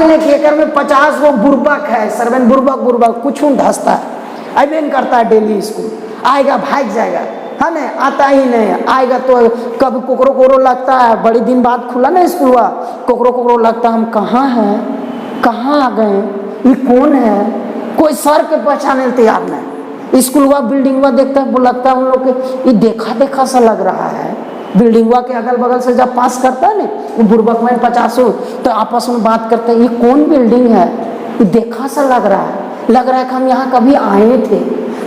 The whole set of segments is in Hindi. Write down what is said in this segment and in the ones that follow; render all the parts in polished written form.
मान ले कि एक में 50 गो बुर्बक है, सर्वेन बुर्बक कुछ धसता है, अबेन करता है डेली स्कूल, आएगा भाग जाएगा, है ना, आता ही नहीं है, आएगा तो कभी कोकरो लगता है, बड़ी दिन बाद खुला ना स्कूल हुआ, कोकरो लगता है, हम कहाँ हैं, कहाँ आ गए, ये कौन है, कोई सर के पहचाने तैयार नहीं। स्कूल हुआ बिल्डिंग हुआ देखता है, वो लगता है उन लोग के ये देखा सा लग रहा है। बिल्डिंग हुआ के अगल बगल से जब पास करता है ना वो बुर्बक में 50 तो आपस में बात करते हैं, ये कौन बिल्डिंग है, ये देखा सा लग रहा है कि हम यहाँ कभी आए थे।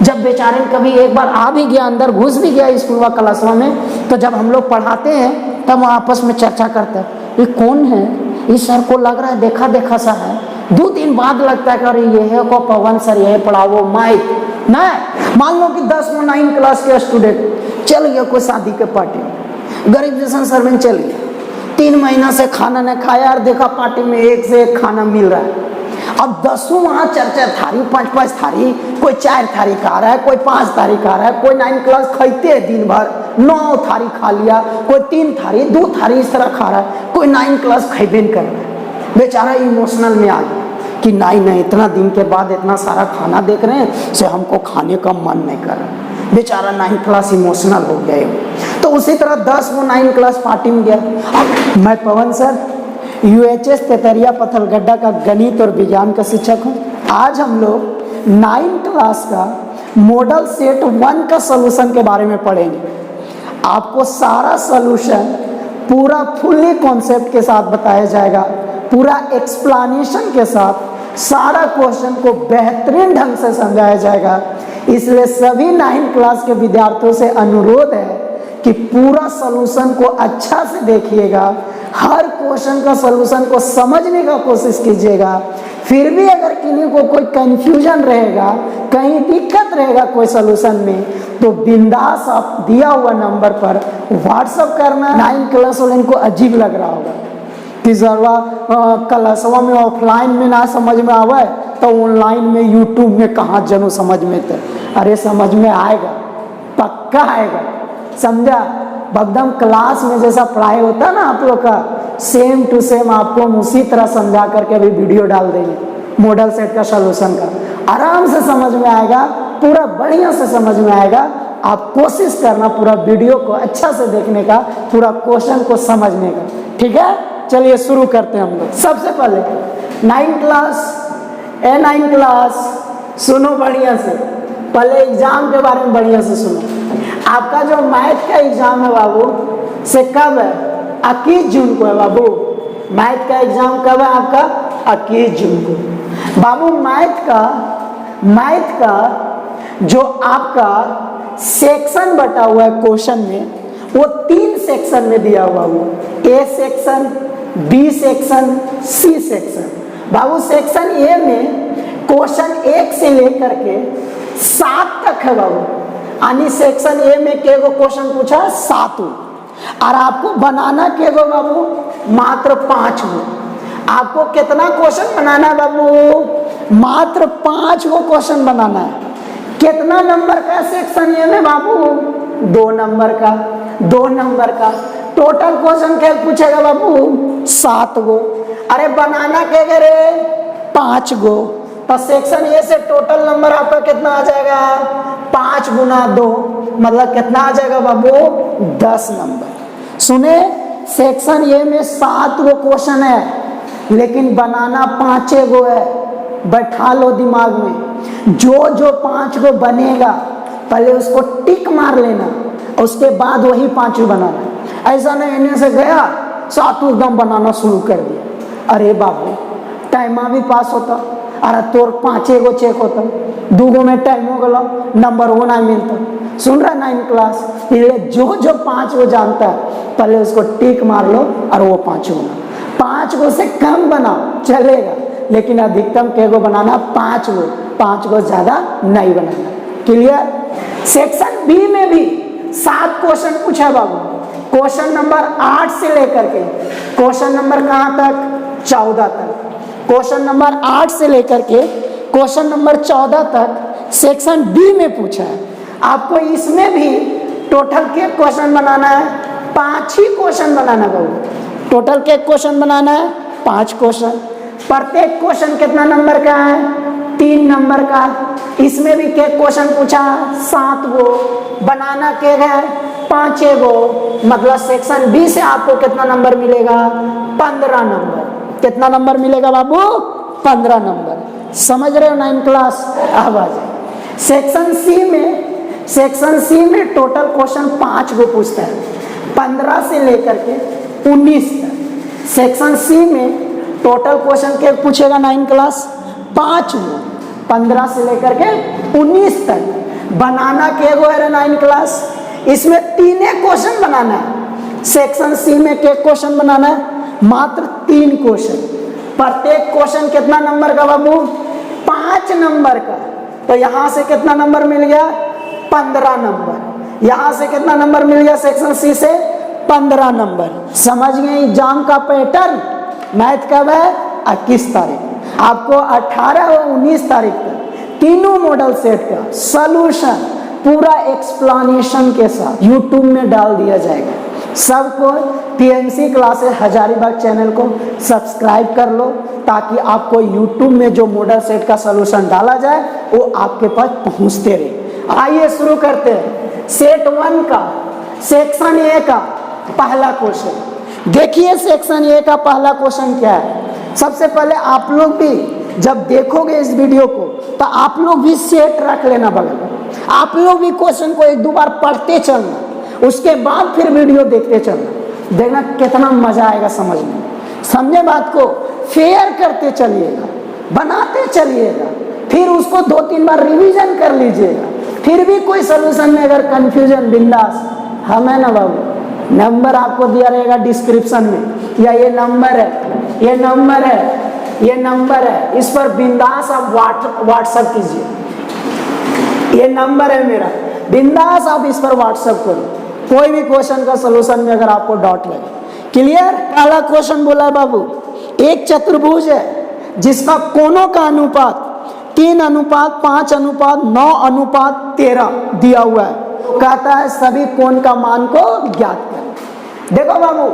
जब बेचारे कभी एक बार आ भी गया, अंदर घुस भी गया स्कूल व क्लासवा में, तो जब हम लोग पढ़ाते हैं तब आपस में चर्चा करते हैं, ये कौन है, इस सर को लग रहा है देखा सा है। 2 दिन बाद लगता है कि अरे ये है को पवन सर, ये पढ़ाओ माइक ना। मान लो कि 10 में 9 क्लास के स्टूडेंट चल गया कोई शादी के पार्टी में, गरीब जैसा सर्वेन चल गया, 3 महीना से खाना नहीं खाया और देखा पार्टी में एक से एक खाना मिल रहा है। अब 10 वहाँ 4 थारी 5 थारी, कोई 4 थारी खा रहा है, कोई 5 थारी खा रहा है, कोई 9 क्लास खाते हैं दिन भर 9 थारी खा लिया, कोई 3 थारी 2 थारी इस तरह खा रहा है, कोई 9 क्लास खाइबे कर रहा है। बेचारा इमोशनल में आ गया कि नहीं इतना दिन के बाद इतना सारा खाना देख रहे हैं से हमको खाने का मन नहीं कर रहा। बेचारा 9 क्लास इमोशनल हो गया। तो उसी तरह 10 वो 9 क्लास पार्टी में गया। अब मैं पवन सर UHS तेतरिया पत्थलगड्ढा का गणित और विज्ञान का शिक्षक हूँ। आज हम लोग 9 क्लास का मॉडल सेट 1 का सॉल्यूशन के बारे में पढ़ेंगे। आपको सारा सॉल्यूशन पूरा फुल्ली कॉन्सेप्ट के साथ बताया जाएगा, पूरा एक्सप्लेनेशन के साथ सारा क्वेश्चन को बेहतरीन ढंग से समझाया जाएगा। इसलिए सभी 9 क्लास के विद्यार्थियों से अनुरोध है कि पूरा सॉल्यूशन को अच्छा से देखिएगा, हर क्वेश्चन का सॉल्यूशन को समझने का कोशिश कीजिएगा। फिर भी अगर किन्हीं को कोई कंफ्यूजन रहेगा, कहीं दिक्कत रहेगा कोई सॉल्यूशन में, तो बिंदास आप दिया हुआ नंबर पर व्हाट्सएप करना। 9 क्लास वाले को अजीब लग रहा होगा कि जरवा क्लासवा में ऑफलाइन में ना समझ में आवे तो ऑनलाइन में यूट्यूब में कहाँ जनो समझ में थे। अरे समझ में आएगा, पक्का आएगा, समझा। एकदम क्लास में जैसा पढ़ाई होता है ना आप लोग का, सेम टू सेम आपको उसी तरह समझा करके अभी वीडियो डाल देंगे मॉडल सेट का सॉल्यूशन का। आराम से समझ में आएगा, पूरा बढ़िया से समझ में आएगा। आप कोशिश करना पूरा वीडियो को अच्छा से देखने का, पूरा क्वेश्चन को समझने का, ठीक है। चलिए शुरू करते हैं हम लोग। सबसे पहले 9 क्लास सुनो बढ़िया से, पहले एग्जाम के बारे में बढ़िया से सुनो। आपका जो मैथ का एग्जाम है बाबू से कब है? 21 जून को है बाबू। मैथ का एग्जाम कब है आपका? 21 जून को। बाबू मैथ का जो आपका सेक्शन बटा हुआ है क्वेश्चन में, वो 3 सेक्शन में दिया हुआ है। A section, B section, C section. Babu section A में क्वेश्चन 1 से लेकर के 7 तक है बाबू। यानी सेक्शन ए में के गो क्वेश्चन पूछा है? 7 और आपको बनाना के गो बाबू? मात्र 5 गो। आपको कितना क्वेश्चन बनाना है बाबू? मात्र 5 गो क्वेश्चन बनाना है। कितना नंबर का सेक्शन ए में बाबू? 2 नंबर का। 2 नंबर का टोटल क्वेश्चन क्या पूछेगा बाबू? 7 गो। अरे बनाना के रे 5 गो। तो सेक्शन ए से टोटल नंबर आपका कितना आ जाएगा? 5 गुना 2 मतलब कितना आ जाएगा बाबू? 10 नंबर। सुने, सेक्शन ए में 7 गो क्वेश्चन है, लेकिन बनाना 5 गो है। बैठा लो दिमाग में, जो 5 गो बनेगा पहले उसको टिक मार लेना, उसके बाद वही 5 बनाना। ऐसा नहीं इन्हें से गया 7 एकदम बनाना शुरू कर दिया। अरे बाबू टाइम भी पास होता, अरे तोर 5 गो चेक होता, 2 गो में टाइम हो गया, नंबर वो ना मिलता। सुन रहा 9 क्लास? इसलिए जो 5 गो जानता है पहले उसको टिक मार लो और वो 5 गो। 5 गो से कम बनाओ चलेगा, लेकिन अधिकतम के गो बनाना? 5 गो। 5 गो ज्यादा नहीं बनाना। क्लियर? सेक्शन बी में भी 7 क्वेश्चन पूछा है बाबू। क्वेश्चन नंबर 8 से लेकर के क्वेश्चन नंबर कहाँ तक? 14 तक। क्वेश्चन नंबर 8 से लेकर के क्वेश्चन नंबर 14 तक सेक्शन बी में पूछा है। आपको इसमें भी टोटल के क्वेश्चन बनाना है? 5 ही क्वेश्चन बनाना बाबू। टोटल के क्वेश्चन बनाना है? 5 क्वेश्चन। प्रत्येक क्वेश्चन कितना नंबर का है? 3 नंबर का। इसमें भी के क्वेश्चन पूछा 7 गो, बनाना के है 5 गो, मतलब सेक्शन बी से आपको कितना नंबर मिलेगा? 15 नंबर। कितना नंबर मिलेगा बाबू? 15 नंबर। समझ रहे हो 9 क्लास? अब आ जाए सेक्शन सी में टोटल क्वेश्चन 5 गो पूछता है, 15 से लेकर के 19 तक। सेक्शन सी में टोटल क्वेश्चन के पूछेगा 9 क्लास 5 गो, 15 से लेकर के 19 तक। बनाना के गो है 9 क्लास, इसमें 3 क्वेश्चन बनाना है। सेक्शन सी में के क्वेश्चन बनाना है? मात्र 3 क्वेश्चन। प्रत्येक क्वेश्चन कितना नंबर का बाबू? 5 नंबर का। तो यहां से कितना नंबर मिल गया? 15 नंबर। यहां से कितना नंबर मिल गया सेक्शन सी से? 15 नंबर। समझ गए एग्जाम का पैटर्न? मैथ कब है? 21 तारीख। आपको 18 और 19 तारीख तक तीनों मॉडल सेट का सॉल्यूशन पूरा एक्सप्लेनेशन के साथ यूट्यूब में डाल दिया जाएगा। सबको पीएमसी क्लासेस हजारीबाग चैनल को सब्सक्राइब कर लो, ताकि आपको यूट्यूब में जो मॉडल सेट का सॉल्यूशन डाला जाए वो आपके पास पहुंचते रहे। आइए शुरू करते हैं सेट 1 का सेक्शन ए का पहला क्वेश्चन। देखिए सेक्शन ए का पहला क्वेश्चन क्या है। सबसे पहले आप लोग भी जब देखोगे इस वीडियो को तो आप लोग भी सेट रख लेना बगल में। आप लोग भी क्वेश्चन को 1-2 बार पढ़ते चलना, उसके बाद फिर वीडियो देखते चलना। देखना कितना मजा आएगा समझने में। समझे बात को? फेयर करते चलिएगा, बनाते चलिएगा, फिर उसको 2-3 बार रिवीजन कर लीजिएगा। फिर भी कोई सोल्यूशन में अगर कंफ्यूजन, बिंदास हम है ना बाबू, नंबर आपको दिया रहेगा डिस्क्रिप्शन में, या ये नंबर है, ये नंबर है, ये नंबर है, इस पर बिंदास आप व्हाट्सएप कीजिए। ये नंबर है मेरा, बिंदास आप इस पर व्हाट्सएप करो कोई भी क्वेश्चन का सोल्यूशन में अगर आपको डाउट लगे। क्लियर? पहला क्वेश्चन बोला है बाबू, एक चतुर्भुज है जिसका कोनों का अनुपात 3:5:9:13 दिया हुआ है। कहता है सभी कोण का मान को ज्ञात करें। देखो बाबू,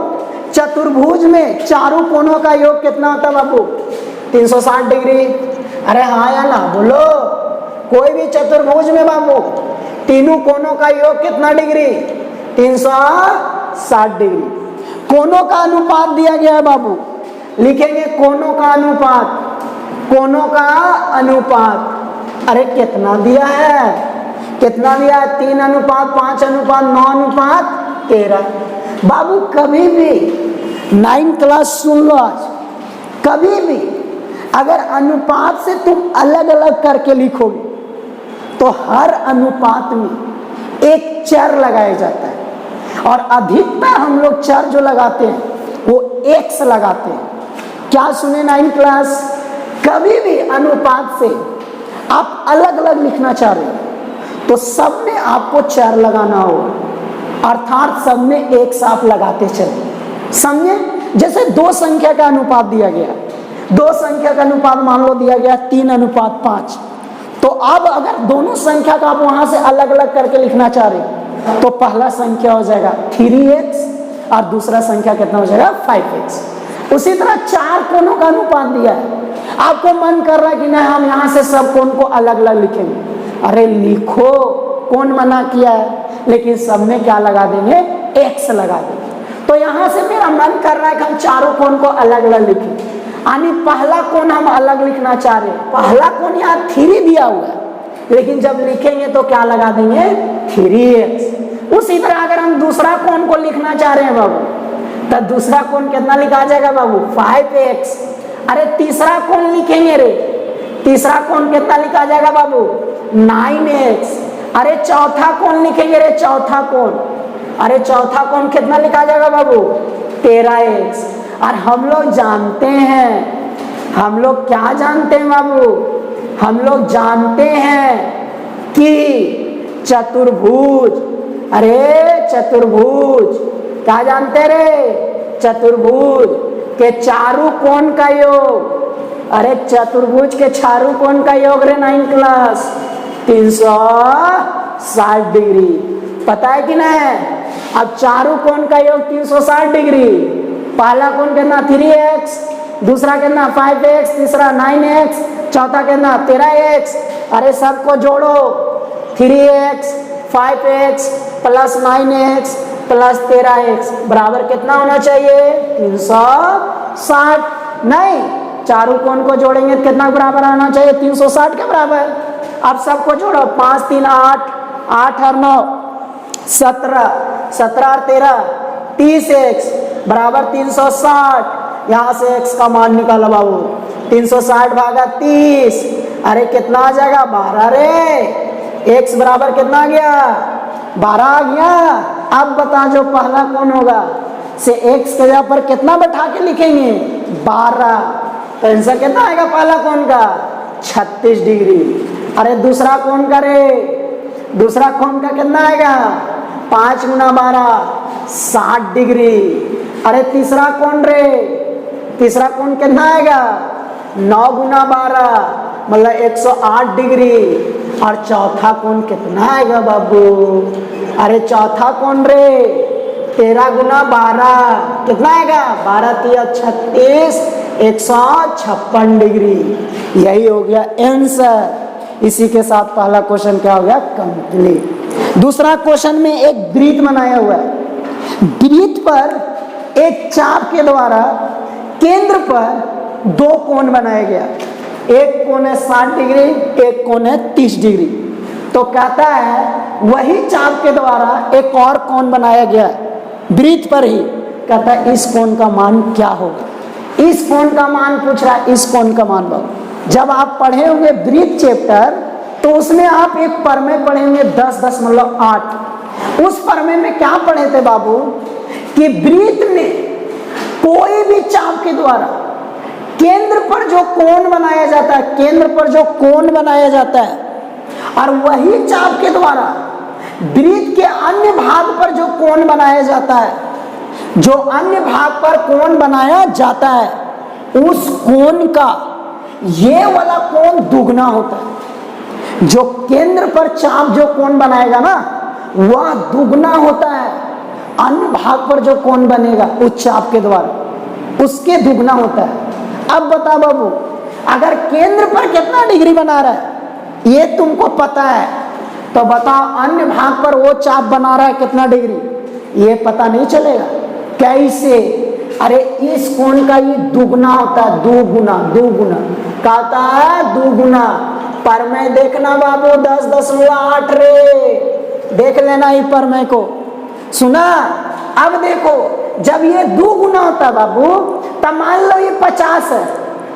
चतुर्भुज में चारों कोणों का योग कितना होता है बाबू? 360 डिग्री। अरे हाँ या ना बोलो। कोई भी चतुर्भुज में बाबू तीनों कोणों का योग कितना डिग्री? 360 डिग्री। कोणों का अनुपात दिया गया है बाबू, लिखेंगे कोणों का अनुपात, कोणों का अनुपात। अरे कितना दिया है? कितना दिया है? 3:5:9:13। बाबू कभी भी 9 क्लास सुन लो आज, कभी भी अगर अनुपात से तुम अलग अलग करके लिखोगे तो हर अनुपात में एक चर लगाया जाता है, और अधिकतर हम लोग चर जो लगाते हैं वो x लगाते हैं। क्या सुने 9 क्लास? कभी भी अनुपात से आप अलग अलग लिखना चाह रहे हो तो सब में आपको चर लगाना होगा, अर्थात सब में एक साथ लगाते चले। समझे? जैसे 2 संख्या का अनुपात दिया गया, 2 संख्या का अनुपात मान लो दिया गया 3:5, तो अब अगर दोनों संख्या का आप वहां से अलग अलग करके लिखना चाह रहे हो तो पहला संख्या हो जाएगा 3x और दूसरा संख्या कितना हो जाएगा? 5x। उसी तरह 4 कोणों का अनुपात दिया है, आपको मन कर रहा है कि नहीं हम यहाँ से सब कोण को अलग अलग लिखेंगे। अरे लिखो, कौन मना किया है, लेकिन सब में क्या लगा देंगे? x लगा देंगे। तो यहाँ से मेरा मन कर रहा है कि हम चारों कोण को अलग अलग लिखें, यानी पहला कोण हम अलग लिखना चाह रहे हैं। पहला कोण यहाँ 3 दिया हुआ है, लेकिन जब लिखेंगे तो क्या लगा देंगे? 3x। उसी तरह अगर हम दूसरा कोण को लिखना चाह रहे हैं बाबू, तो दूसरा कोण कितना लिखा जाएगा बाबू? 5x। अरे तीसरा कोण लिखेंगे रे, तीसरा कोण कितना लिखा जाएगा बाबू? 9x। अरे चौथा कोण लिखेंगे रे, चौथा कोण, अरे चौथा कोण कितना लिखा जाएगा बाबू? 13x। और हम लोग जानते हैं, हम लोग क्या जानते हैं बाबू? हम लोग जानते हैं कि चतुर्भुज, अरे चतुर्भुज क्या जानते रे? चतुर्भुज के चारों कोण का योग, अरे चतुर्भुज के चारों कोण का योग रे 9 क्लास 360 डिग्री। पता है कि नहीं? अब चारों कोण का योग 360 डिग्री। पहला कोण कितना? 3x, दूसरा कितना 5x, तीसरा 9x, चौथा कितना 13x। अरे सबको जोड़ो, 3x 5x plus 9x plus 13x बराबर कितना होना चाहिए 360। नहीं, चारों कोण को जोड़ेंगे तो कितना बराबर आना चाहिए 360 के बराबर। अब सबको जोड़ो, 5 3 8, 8 और 9 17, 17 और 13 30x बराबर 360। यहाँ से x का मान निकालो बाबू, 360 भागा 30, अरे कितना आ जाएगा 12 रे। x बराबर कितना आ गया 12 आ गया। अब बता जो पहला कौन होगा से x के जगह पर कितना बैठा के लिखेंगे 12, तो आंसर कितना आएगा पहला कौन का 36 डिग्री। अरे दूसरा कौन का रे, दूसरा कौन का कितना आएगा 5 गुना 12 60 डिग्री। अरे तीसरा कौन रे, तीसरा कौन कितना आएगा 9 गुना 12 मतलब 108 डिग्री। और चौथा कौन कितना आएगा बाबू, अरे चौथा कौन रे 13 गुना 12 कितना आएगा 12 3 36 156 डिग्री। यही हो गया आंसर। इसी के साथ पहला क्वेश्चन क्या हो गया कंप्लीट। दूसरा क्वेश्चन में एक वृत्त बनाया हुआ है, वृत्त पर एक चाप के द्वारा केंद्र पर दो कोण बनाया गया, एक कोण है 60 डिग्री, एक कोण है 30 डिग्री। तो कहता है वही चाप के द्वारा एक और कोण बनाया गया वृत्त पर ही, कहता है इस कोण का मान क्या होगा। इस कोण का मान पूछ रहा है, इस कोण का मान बाबू जब आप पढ़े होंगे वृत्त चैप्टर तो उसमें आप एक प्रमेय पढ़े होंगे 10.8। उस प्रमेय में क्या पढ़े थे बाबू कि वृत्त में कोई भी चाप के द्वारा केंद्र पर जो कोण बनाया जाता है, केंद्र पर जो कोण बनाया जाता है, और वही चाप के द्वारा वृत्त के अन्य भाग पर जो कोण बनाया जाता है, जो अन्य भाग पर कोण बनाया जाता है उस कोण का ये वाला कोण दुगना होता है। जो केंद्र पर चाप जो कोण बनाएगा ना वह दुगना होता है, अन्य भाग पर जो कोण बनेगा उस चाप के द्वारा उसके दुगना होता है। अब बता बाबू अगर केंद्र पर कितना डिग्री बना रहा है ये तुमको पता है, तो बताओ अन्य भाग पर वो चाप बना रहा है कितना डिग्री, ये पता नहीं चलेगा। कैसे, अरे इस कोण का ये दुगना होता है, दुगुना, दुगुना कहता है दुगुना। पर मैं देखना बाबू 10.8 रे, देख लेना ही पर मैं को सुना। अब देखो जब ये दुगुना होता बाबू तब मान लो ये 50 है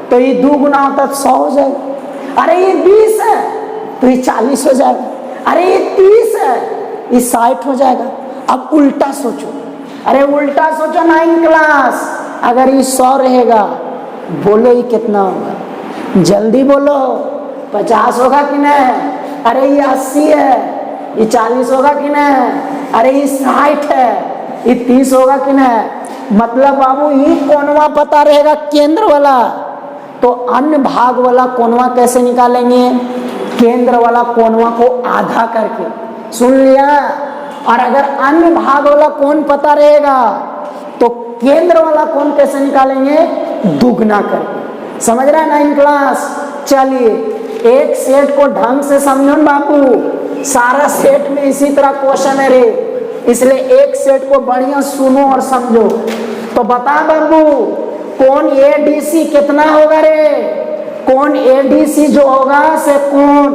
तो ये दुगुना होता तो 100 हो जाएगा। अरे ये 20 है तो ये 40 हो जाएगा। अरे ये 30 है ये 60 हो जाएगा। अब उल्टा सोचो, अरे उल्टा सोचो 9 क्लास, अगर ये 100 रहेगा बोलो ये कितना होगा, जल्दी बोलो 50 होगा कि नहीं, अरे ये 80 है, ये 40 होगा कि नहीं, अरे ये 60 है, ये 30 होगा कि नहीं। मतलब बाबू ये कोनवा पता रहेगा केंद्र वाला, तो अन्य भाग वाला कोनवा कैसे निकालेंगे, केंद्र वाला कोनवा को आधा करके, सुन लिया। और अगर अन्य भाग वाला कोण पता रहेगा तो केंद्र वाला कोण कैसे निकालेंगे, दुगना करके। समझ रहा है 9 क्लास। चलिए एक सेट को ढंग से समझो बाबू, सारा सेट में इसी तरह क्वेश्चन है रे, इसलिए एक सेट को बढ़िया सुनो और समझो। तो बता बाबू कोण ADC कितना होगा रे, कोण ADC जो होगा से कोण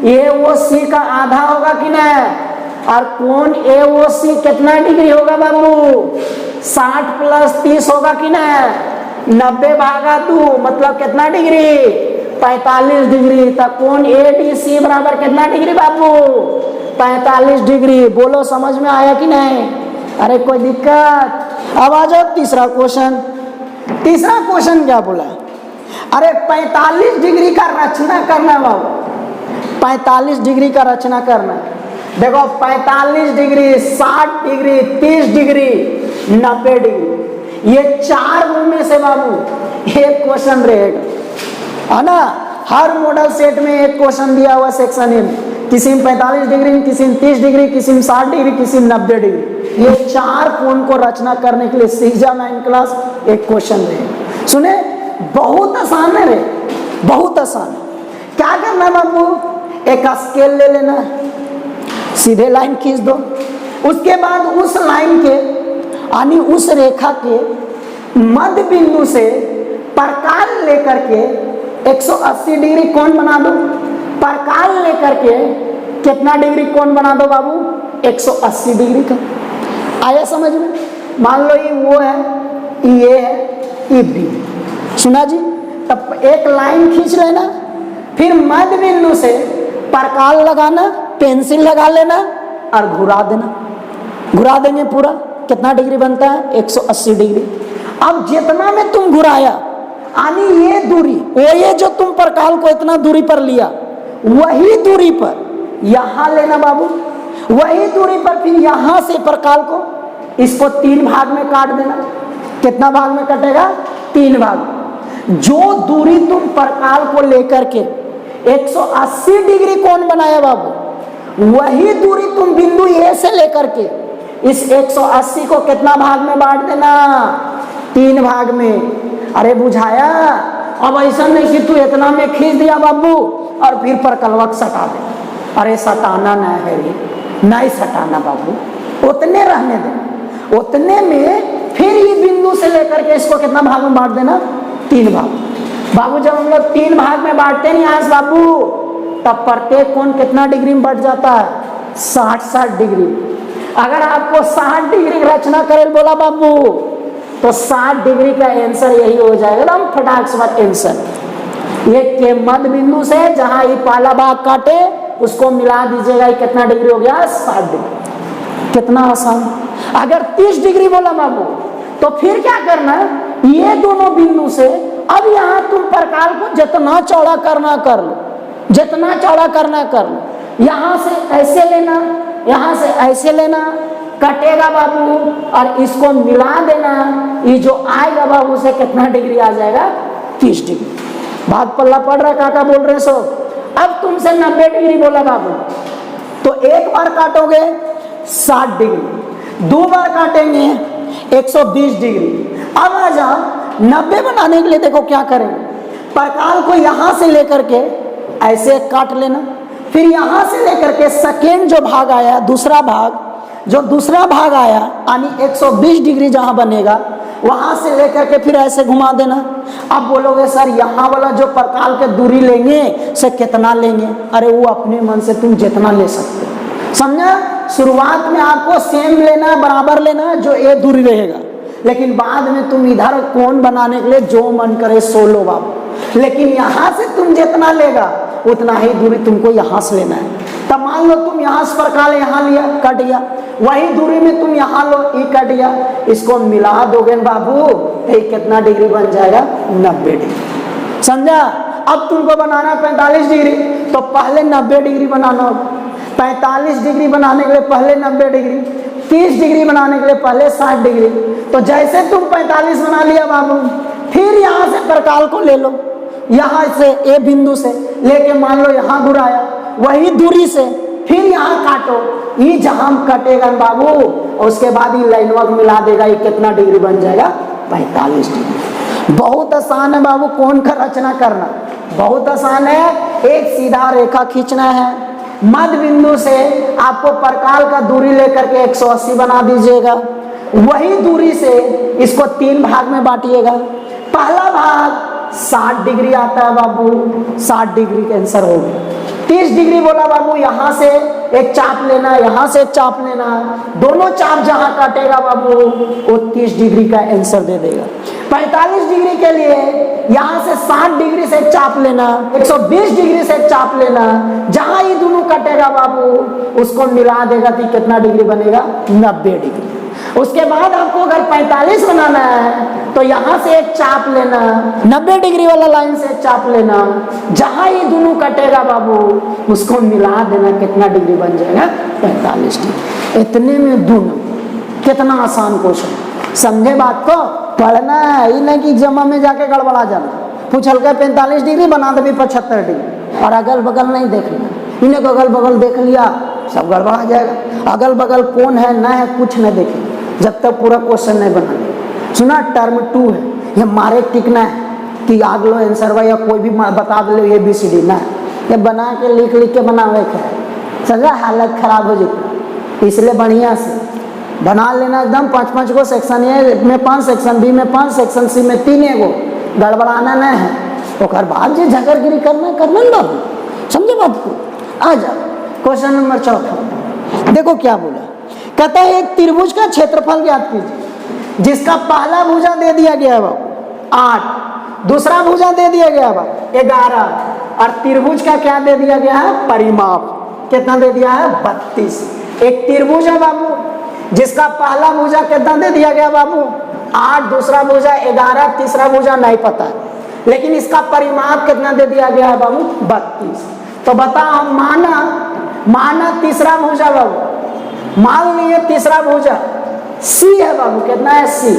AOC का आधा होगा कि नहीं, और कोण AOC कितना डिग्री होगा बाबू 60 + 30 होगा कि नहीं, 90 भागा 2 मतलब कितना डिग्री 45 डिग्री। तब कोण ADC बराबर कितना डिग्री बाबू 45 डिग्री। बोलो समझ में आया कि नहीं, अरे कोई दिक्कत। अब आ जाओ तीसरा क्वेश्चन। तीसरा क्वेश्चन क्या बोला, अरे 45 डिग्री का रचना करना बाबू, 45 डिग्री का रचना करना। देखो 45 डिग्री, 60 डिग्री, 30 डिग्री, 90 डिग्री, ये 4 में से बाबू एक क्वेश्चन रहेगा, है ना। हर मॉडल सेट में एक क्वेश्चन दिया हुआ सेक्शन ए में, किसी में 45 डिग्री, किसी में 30 डिग्री, किसी में 60 डिग्री, किसी में 90 डिग्री। ये 4 कोण को रचना करने के लिए सीधा 9 क्लास एक क्वेश्चन रहेगा। सुने बहुत आसान है रे, बहुत आसान है। क्या करना है बाबू, एक स्केल ले लेना है, सीधे लाइन खींच दो। उसके बाद उस लाइन के यानी उस रेखा के मध्य बिंदु से परकाल लेकर के 180 डिग्री कोण बना दो। परकाल लेकर के कितना डिग्री कोण बना दो बाबू, 180 डिग्री का। आया समझ में? मान लो ये वो है, ये है, ये बी, सुना जी? तब एक लाइन खींच लेना, फिर मध्य बिंदु से परकाल लगाना, पेंसिल लगा लेना और घुरा देना। घुरा देंगे पूरा, कितना डिग्री बनता है, 180 डिग्री। अब जितना में तुम घुराया यानी ये दूरी, वो ये जो तुम परकाल को इतना दूरी पर लिया, वही दूरी पर यहां लेना बाबू, वही दूरी पर फिर यहां से परकाल को इसको 3 भाग में काट देना। कितना भाग में कटेगा, 3 भाग। जो दूरी तुम परकाल को लेकर के 180 डिग्री कोण बनाया बाबू, वही दूरी तुम बिंदु ए से लेकर के इस 180 को कितना भाग में बांट देना, 3 भाग में। अरे बुझाया? अब ऐसा नहीं कि तू इतना में खींच दिया बाबू और फिर परकलवा सटा दे। अरे सटाना न है रे, नहीं सटाना बाबू, उतने रहने दे। उतने में फिर ये बिंदु से लेकर के इसको कितना भाग में बांट देना, 3 भाग। बाबू जब हम लोग 3 भाग में बांटते नहीं आज बाबू, तब प्रत्येक कोण कितना डिग्री में बढ़ जाता है, 60 डिग्री। अगर आपको 60 डिग्री रचना करे बोला बाबू, तो 60 डिग्री का आंसर यही हो जाएगा ना, फटाक से बात आंसर। ये के मध्य बिंदु से जहां ये पहला भाग काटे उसको मिला दीजिएगा, ये कितना डिग्री हो गया, 60 डिग्री। कितना आसान। अगर 30 डिग्री बोला बाबू, तो फिर क्या करना, ये दोनों बिंदु से अब यहां तुम परकाल को जितना चौड़ा करना कर लो, जितना चौड़ा करना कर लो। यहां से ऐसे लेना, यहां से ऐसे लेना, कटेगा बाबू और इसको मिला देना। ये जो आएगा बाबू से कितना डिग्री आ जाएगा, 30 डिग्री। बात पल्ला पड़ रहा, काका बोल रहे सो। अब तुमसे 90 डिग्री बोला बाबू, तो एक बार काटोगे 60 डिग्री, 2 बार काटेंगे 120 डिग्री। अब आ जाओ 90 बनाने के लिए, देखो क्या करेंगे, परकाल को यहां से लेकर के ऐसे काट लेना, फिर यहां से लेकर के सेकेंड जो भाग आया, दूसरा भाग, जो दूसरा भाग आया यानी 120 डिग्री जहां बनेगा, वहां से लेकर के फिर ऐसे घुमा देना। अब बोलोगे सर यहाँ वाला जो परकाल के दूरी लेंगे से कितना लेंगे? अरे वो अपने मन से तुम जितना ले सकते हो, समझा? शुरुआत में आपको सेम लेना, बराबर लेना जो ये दूरी रहेगा, लेकिन बाद में तुम इधर कोण बनाने के लिए जो मन करे सो लो बाबू। लेकिन यहाँ से तुम जितना लेगा उतना ही दूरी तुमको यहाँ से लेना है। तब मान लो तुम यहाँ से परकाल यहाँ लिया, कट गया, वही दूरी में तुम यहाँ लो, ये कट गया, इसको मिला दोगे बाबू, ये कितना डिग्री बन जाएगा, 90 डिग्री। समझा? अब तुमको बनाना 45 डिग्री, तो पहले 90 डिग्री बनाना। 45 डिग्री बनाने के लिए पहले 90 डिग्री, 30 डिग्री बनाने के लिए पहले 60 डिग्री। तो जैसे तुम 45 बना लिया बाबू, फिर यहाँ से परकाल को ले लो, यहाँ से ए बिंदु से लेके मान लो यहाँ घुराया, वही दूरी से फिर यहाँ काटो, ये जहां कटेगा बाबू, और उसके बाद ये लाइनवा मिला देगा, ये कितना डिग्री बन जाएगा, 45 डिग्री। बहुत आसान है बाबू कोण का रचना करना, बहुत आसान है। एक सीधा रेखा खींचना है, मध्य बिंदु से आपको परकाल का दूरी लेकर के 180 बना दीजिएगा, वही दूरी से इसको 3 भाग में बांटिएगा। पहला भाग 60 डिग्री आता है बाबू, 60 डिग्री का आंसर होगा। 30 डिग्री बोला बाबू, यहाँ से एक चाप लेना, यहाँ से एक चाप लेना, दोनों चाप जहां काटेगा बाबू वो 30 डिग्री का आंसर दे देगा। 45 डिग्री के लिए यहाँ से 60 डिग्री से एक चाप लेना, 120 डिग्री से एक चाप लेना, जहां ये दोनों कटेगा बाबू उसको मिला देगा तो कितना डिग्री बनेगा, 90 डिग्री। उसके बाद आपको अगर 45 बनाना है तो यहाँ से एक चाप लेना, 90 डिग्री वाला लाइन से एक चाप लेना, जहां ये दोनों कटेगा बाबू उसको मिला देना, कितना डिग्री बन जाएगा, 45 डिग्री। इतने में दोनों, कितना आसान क्वेश्चन, समझे बात को? पढ़ना है, ये नहीं कि जमा में जाके गड़बड़ा जाना, पूछल के 45 डिग्री बना दे 75 डिग्री और अगल बगल नहीं देखना, इन्हें को अगल बगल देख लिया सब गड़बड़ा जाएगा। अगल बगल कौन है ना है कुछ नहीं देखेंगे जब तक पूरा क्वेश्चन नहीं बना। सुना टर्म 2 है, ये मारे टिकना है, कि आगलो आंसर या कोई भी बता दे ABCD ना, ये बना के लिख के बनावे के समझा, हालत खराब हो जाती। इसलिए बढ़िया से बना लेना एकदम 5-5 गो सेक्शन, ए में 5 सेक्शन, बी में 5 सेक्शन, सी में 3 गो, गड़बड़ाना नहीं है। ओकर बाद जो झगड़गिरी करना न बाबू, समझे बात को। आ जाओ क्वेश्चन नंबर 4, देखो क्या बोला। कहता है एक त्रिभुज का क्षेत्रफल ज्ञात कीजिए जिसका पहला भुजा दे दिया गया है बाबू 8, दूसरा भुजा दे दिया गया है 11, और त्रिभुज का क्या दे दिया गया है परिमाप, कितना दे दिया है 32। एक त्रिभुज है बाबू जिसका पहला भुजा कितना दे दिया गया बाबू 8, दूसरा भुजा 11, तीसरा भुजा नहीं पता, लेकिन इसका परिमाप कितना दे दिया गया है बाबू 32। तो बता हम माना तीसरा भुजा बाबू, मान लिए तीसरा भुजा C है बाबू, कितना है C,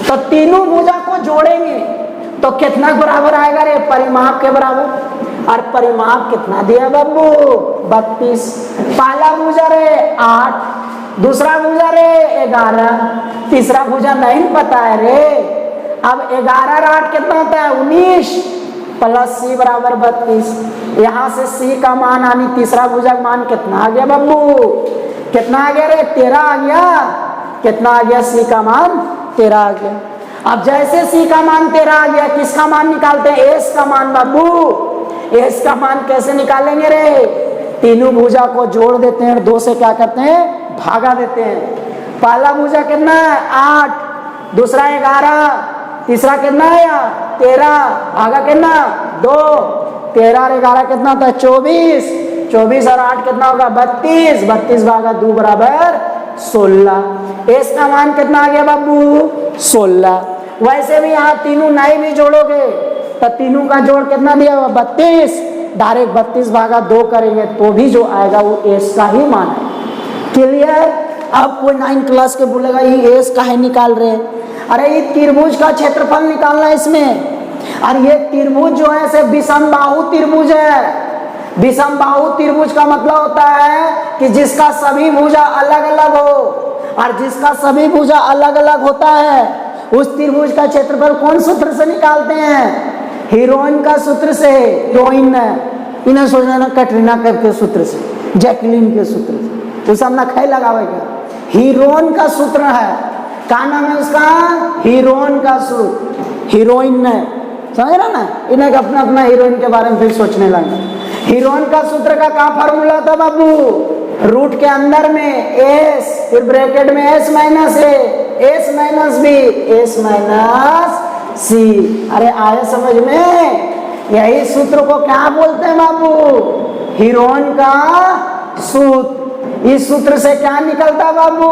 तो तीनों भुजा को जोड़ेंगे तो कितना बराबर आएगा रे परिमाप के बराबर, और परिमाप कितना दिया बाबू 32। पहला भुजा रे 8, दूसरा भुजा रे 11, तीसरा भुजा नहीं पता है रे। अब 11 और 8 कितना होता है 19, प्लस C बराबर 32। यहाँ से C का मान यानी तीसरा भुजा का मान कितना आ गया बाबू, कितना आ गया रे 13 आ गया, कितना आ गया C का मान 13 आ गया। अब जैसे C का मान 13 आ गया, किसका मान निकालते हैं S का मान बाबू। S का मान कैसे निकालेंगे रे, तीनों भुजा को जोड़ देते हैं और 2 से क्या करते हैं भागा देते हैं। पहला भुजा कितना है 8, दूसरा 11, तीसरा कितना है 13, भागा कितना 2, 13 और 11 कितना होता है 24, 24 और 8 कितना होगा 32, 32 भागा 2 बराबर 16। एस का मान कितना आ गया बाबू 16। वैसे भी यहाँ तीनों नहीं भी जोड़ोगे तो तीनों का जोड़ कितना दिया हुआ 32, डायरेक्ट 32 भागा 2 करेंगे तो भी जो आएगा वो एस का ही मान है। क्लियर। अब कोई 9 क्लास के बोलेगा ये एस का है निकाल रहे, अरे ये त्रिभुज का क्षेत्रफल निकालना है इसमें। और ये त्रिभुज जो है से विषमबाहु त्रिभुज है। विषमबाहु त्रिभुज का मतलब होता है कि जिसका सभी भुजा अलग अलग हो, और जिसका सभी भुजा अलग अलग होता है उस त्रिभुज का क्षेत्रफल कौन सूत्र से निकालते हैं, हीरोइन का सूत्र से। हीरोइन इन्हें सोचना ना कैटरीना कैफ के सूत्र से, जैकलिन के सूत्र से, उस हम ना खे लगावेगा। हीरोइन का सूत्र है, क्या नाम है उसका, हीरोइन का सूत्र। हीरोइन ने समझ रहा ना, इन्हें अपना अपना हीरोइन के बारे में फिर सोचने लगे। हीरोइन का सूत्र का क्या फॉर्मूला था बाबू, रूट के अंदर में एस, फिर ब्रैकेट में S minus A, S minus B, S minus C. अरे आया समझ में, यही सूत्र को क्या बोलते हैं बाबू, हीरोइन का सूत्र। इस सूत्र से क्या निकलता बाबू,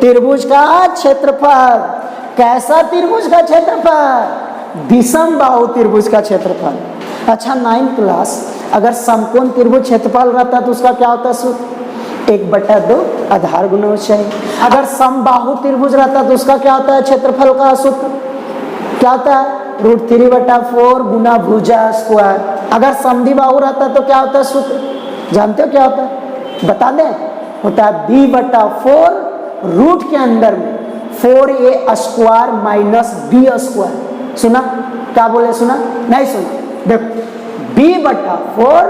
त्रिभुज का क्षेत्रफल। कैसा त्रिभुज का क्षेत्रफल, विषमबाहु त्रिभुज का क्षेत्रफल। अच्छा 9 क्लास, अगर समकोण त्रिभुज क्षेत्रफल रहता है तो उसका क्या होता है सूत्र, 1/2 आधार गुना ऊंचाई। अगर समबाहु त्रिभुज रहता है तो उसका क्या होता है क्षेत्रफल का सूत्र, क्या होता है √3/4 गुना भुजा स्क्वायर। अगर समद्विबाहु रहता है तो क्या होता है सूत्र, जानते हो क्या होता है, बता दें, होता है b/4 रूट के अंदर में 4a square minus B square. सुना क्या बोले, सुना नहीं सुना, देखो b/4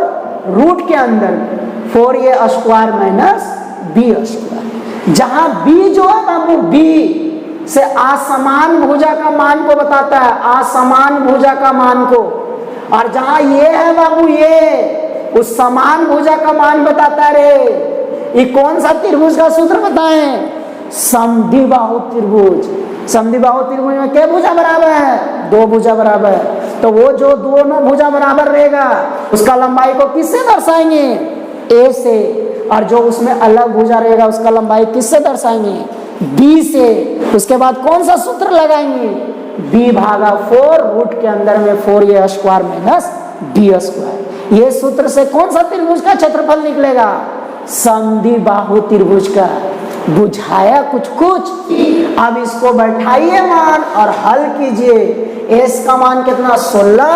रूट के अंदर में 4a square minus B square. जहां b जो है बाबू, b से असमान भुजा का मान को बताता है, असमान भुजा का मान को, और जहां ये है बाबू, ये उस समान भुजा का मान बताता है रे। ये कौन सा त्रिभुज का सूत्र बताएं, समद्विबाहु त्रिभुज। समद्विबाहु त्रिभुज में क्या भुजा बराबर है, 2 भुजा बराबर है। तो वो जो दोनों भुजा बराबर रहेगा उसका लंबाई को किससे दर्शाएंगे, ए से, और जो उसमें अलग भुजा रहेगा उसका लंबाई किससे दर्शाएंगे, बी से। उसके बाद कौन सा सूत्र लगाएंगे, b/4 रूट के अंदर में 4a square minus B square. ये सूत्र से कौन सा त्रिभुज का क्षेत्रफल निकलेगा, समद्विबाहु त्रिभुज का। बुझाया कुछ कुछ। अब इसको बैठाइए मान और हल कीजिए। एस का मान कितना 16।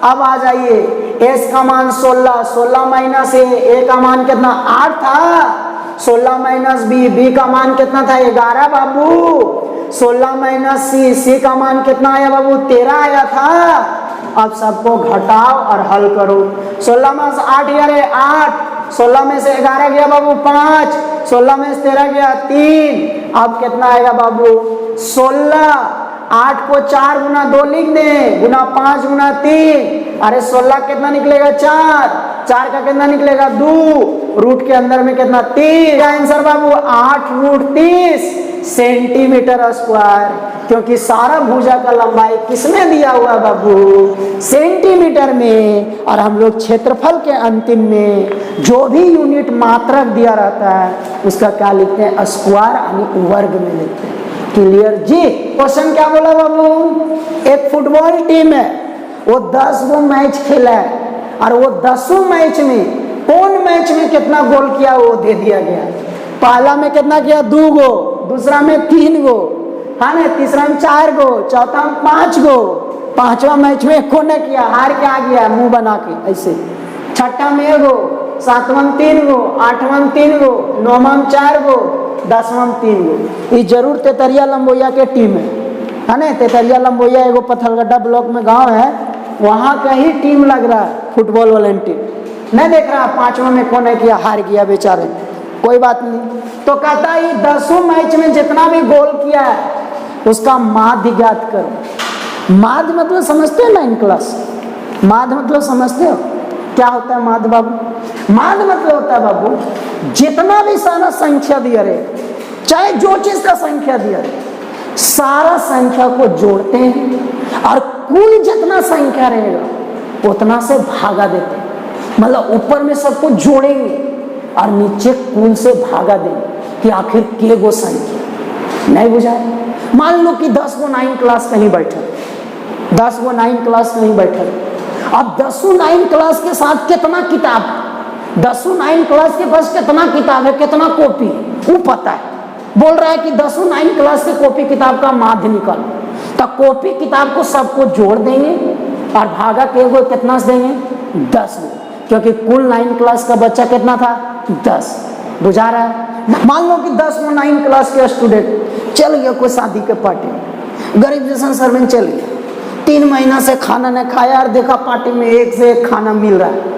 अब आ जाइए, एस का मान 16, 16 माइनस ए का मान कितना 8 था, 16 माइनस बी, बी का मान कितना था 11 बाबू। 16 माइनस सी का मान कितना आया बाबू? 13 आया था। अब सबको घटाओ और हल करो। 16 में से 8 गया रे 8, 16 में से 11 गया बाबू 5, 16 में से 13 गया 3। अब कितना आएगा बाबू? 16। 8 को 4 गुना 2 लिख दे, गुना 5 गुना 3। अरे 16 कितना निकलेगा? 4। 4 का कितना निकलेगा? 2। रूट के अंदर में कितना? 3। आंसर बाबू 8√30 सेंटीमीटर स्क्वायर, क्योंकि सारा भुजा का लंबाई किसमें दिया हुआ बाबू? सेंटीमीटर में। और हम लोग क्षेत्रफल के अंतिम में जो भी यूनिट मात्रक दिया रहता है उसका क्या लिखते हैं? स्क्वायर यानी वर्ग में लिखते हैं। क्लियर जी? क्वेश्चन क्या बोला बाबू? एक फुटबॉल टीम है, वो 10 गो मैच खेला है और वो 10 मैच में कौन मैच में कितना गोल किया वो दे दिया गया। पहला में कितना किया? 2 गो, दूसरा में 3 गो, हाँ ना, तीसरा में 4 गो, चौथा में 5 गो, 5वां मैच में एको ने किया, हार के आ गया मुंह बना के ऐसे। छठा में 1 गो, 7वां में 3 गो, 8वां में 3 गो, 9वां में 4 गो, 10वां में 3 गो। ये जरूर तेतरिया लंबोया के टीम है ना? तेतरिया लंबोया एगो पत्थलगड्ढा ब्लॉक में गांव है, वहां का ही टीम लग रहा है, फुटबॉल वाला टीम। नहीं देख रहा 5वां में कौन है किया, हार गया बेचारे। कोई बात नहीं। तो कहता है 10 मैच में जितना भी गोल किया है उसका माध्य ज्ञात करो। माध्य मतलब समझते हो 9 क्लास? माध्य मतलब समझते हो क्या होता है माध्य बाबू? माध्य मतलब होता है बाबू जितना भी सारा संख्या दिया रहे, चाहे जो चीज का संख्या दिया रहे, सारा संख्या को जोड़ते हैं और कुल जितना संख्या रहेगा उतना से भागा देते हैं। मतलब ऊपर में सबको जोड़ेंगे और नीचे कुल से भागा देंगे कि आखिर के गो संख्या। नहीं बुझा? मान लो कि 10 गो 9 क्लास कहीं बैठे, 10 गो 9 क्लास कहीं बैठे। अब 10 9 क्लास के साथ कितना किताब है, 10 9 क्लास के पास कितना किताब है, कितना कॉपी है, वो पता है। बोल रहा है कि 10 9 क्लास के कॉपी किताब का माध्य निकालो। तो कॉपी किताब को सबको जोड़ देंगे और भागा के गो कितना से देंगे? 10 गो, क्योंकि कुल 9 क्लास का बच्चा कितना था? 10। बुझा रहा है? मान लो कि 10 गो 9 क्लास के स्टूडेंट चल गया कोई शादी के पार्टी, गरीब जैसा सर्वेंट चल गया, 3 महीना से खाना नहीं खाया और देखा पार्टी में एक से एक खाना मिल रहा है।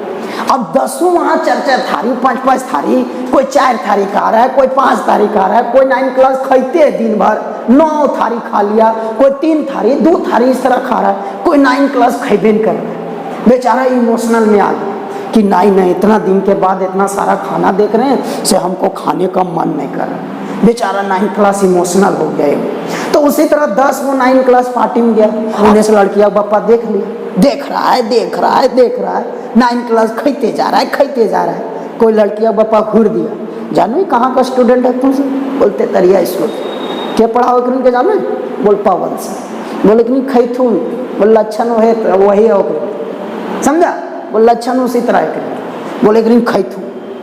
अब 10 वहाँ 4-4 थारी, 5-5 थारी, कोई 4 थारी खा रहा है, कोई 5 थारी खा रहा है, कोई 9 क्लास खाते है दिन भर 9 थारी खा लिया, कोई 3 थारी 2 थारी इस तरह खा रहा है, कोई 9 क्लास खाइबे नहीं कर रहा है। बेचारा इमोशनल में आ गया कि नहीं इतना दिन के बाद इतना सारा खाना देख रहे हैं से हमको खाने का मन नहीं कर रहा। बेचारा 9 क्लास इमोशनल हो गया। तो उसी तरह 10 वो 9 क्लास पार्टी में गया, उन्हें से लड़किया पापा देख लिया, देख रहा है 9 क्लास खाते जा रहा है। कोई लड़किया पापा घूर दिया, जानो कहाँ का स्टूडेंट है तुमसे? बोलते तरिया स्कूल। क्या पढ़ाओ कि के जानो? बोल पावन से। बोले कि नहीं खैथून। बोल लक्षण वही है, समझा? बोल लक्षण उसी तरह है। बोले कि नहीं खैथू,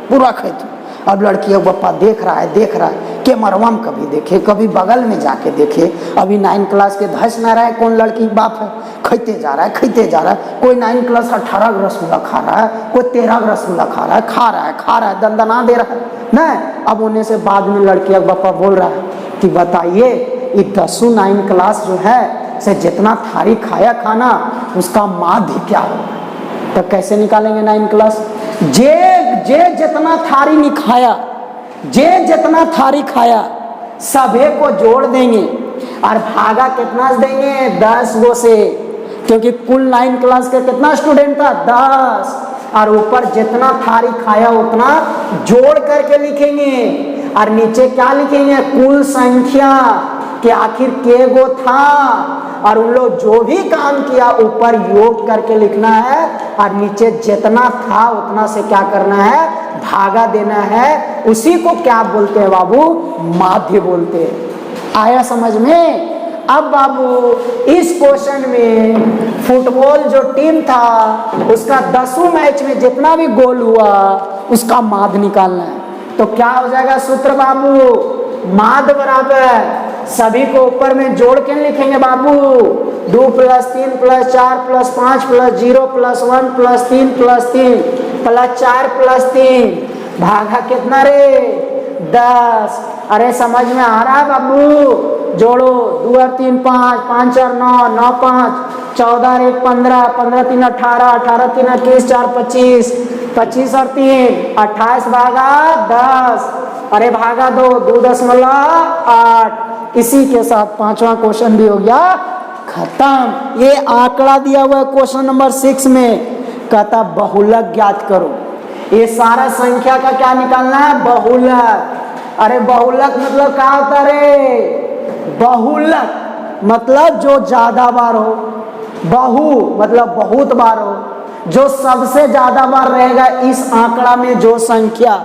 पूरा खैथू। अब लड़कियों बप्पा देख रहा है के मरवा में कभी देखे, कभी बगल में जाके देखे। अभी 9 क्लास के धस ना रहा है कौन लड़की बाप है, खाते जा रहा है। कोई 9 क्लास 18 रसगुल्ला खा रहा है, कोई 13 रसगुल्ला खा रहा है, दंदना दे रहा है ना। अब उन्हें से बाद में लड़कियों बप्पा बोल रहा है कि बताइए ये 10 9 क्लास जो है से जितना थारी खाया खाना उसका माध्य क्या होगा? तो कैसे निकालेंगे 9 क्लास? जे जितना थारी नहीं खाया, जितना थारी खाया सभी को जोड़ देंगे और भागा कितना से देंगे? 10 गो से, क्योंकि कुल 9 क्लास का कितना स्टूडेंट था? 10। और ऊपर जितना थारी खाया उतना जोड़ करके लिखेंगे और नीचे क्या लिखेंगे? कुल संख्या कि आखिर के गो था। और उन लोग जो भी काम किया ऊपर योग करके लिखना है और नीचे जितना था उतना से क्या करना है? भागा देना है। उसी को क्या बोलते हैं बाबू? माध्य बोलते हैं। आया समझ में? अब बाबू इस क्वेश्चन में फुटबॉल जो टीम था उसका 10 मैच में जितना भी गोल हुआ उसका माध्य निकालना है। तो क्या हो जाएगा सूत्र बाबू? माध्य बराबर सभी को ऊपर में जोड़ के लिखेंगे बाबू। 2 + 3 + 4 + 5 + 0 + 1 + 3 + 3 + 4 + 3 भागा कितना रे? 10। अरे समझ में आ रहा है बाबू? जोड़ो, 2 और 3 5, 5 और 9, 9 5, 14 और 1 15, 15 3 18, 18 3 21, 4 25, 25 और 3 28 भागा 10। अरे भागा 2, 2.8। इसी के साथ 5वां क्वेश्चन भी हो गया खत्म। ये आंकड़ा दिया हुआ है क्वेश्चन नंबर 6 में, कहता बहुलक ज्ञात करो। ये सारा संख्या का क्या निकालना है? बहुलक। अरे बहुलक मतलब क्या होता रे? बहुलक मतलब जो ज्यादा बार हो, बहु मतलब बहुत बार हो, जो सबसे ज्यादा बार रहेगा इस आंकड़ा में जो संख्या,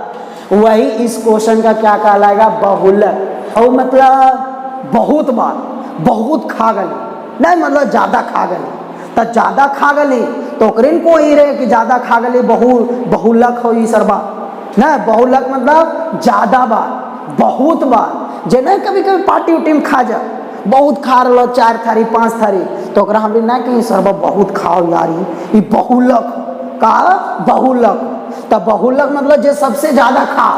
वही इस क्वेश्चन का क्या कहलाएगा? बहुलक। और मतलब बहुत बार, बहुत खा गली नहीं, मतलब ज्यादा खा गली। तो ज्यादा खा गली तो ओकरिन को ही रहे कि ज्यादा खा गली बहुलक हो ई सरबा ना। बहुलक मतलब ज्यादा बार, बहुत बार। जे नहीं कभी कभी पार्टी उटी में खा जा, बहुत खा रहा 4 थारी 5 थारी, तो ओकरा हम ना कहीं सरबा बहुत खाओ यार, ये बहुलक का बहुलक। तो बहुलक मतलब जे सबसे ज्यादा खाओ,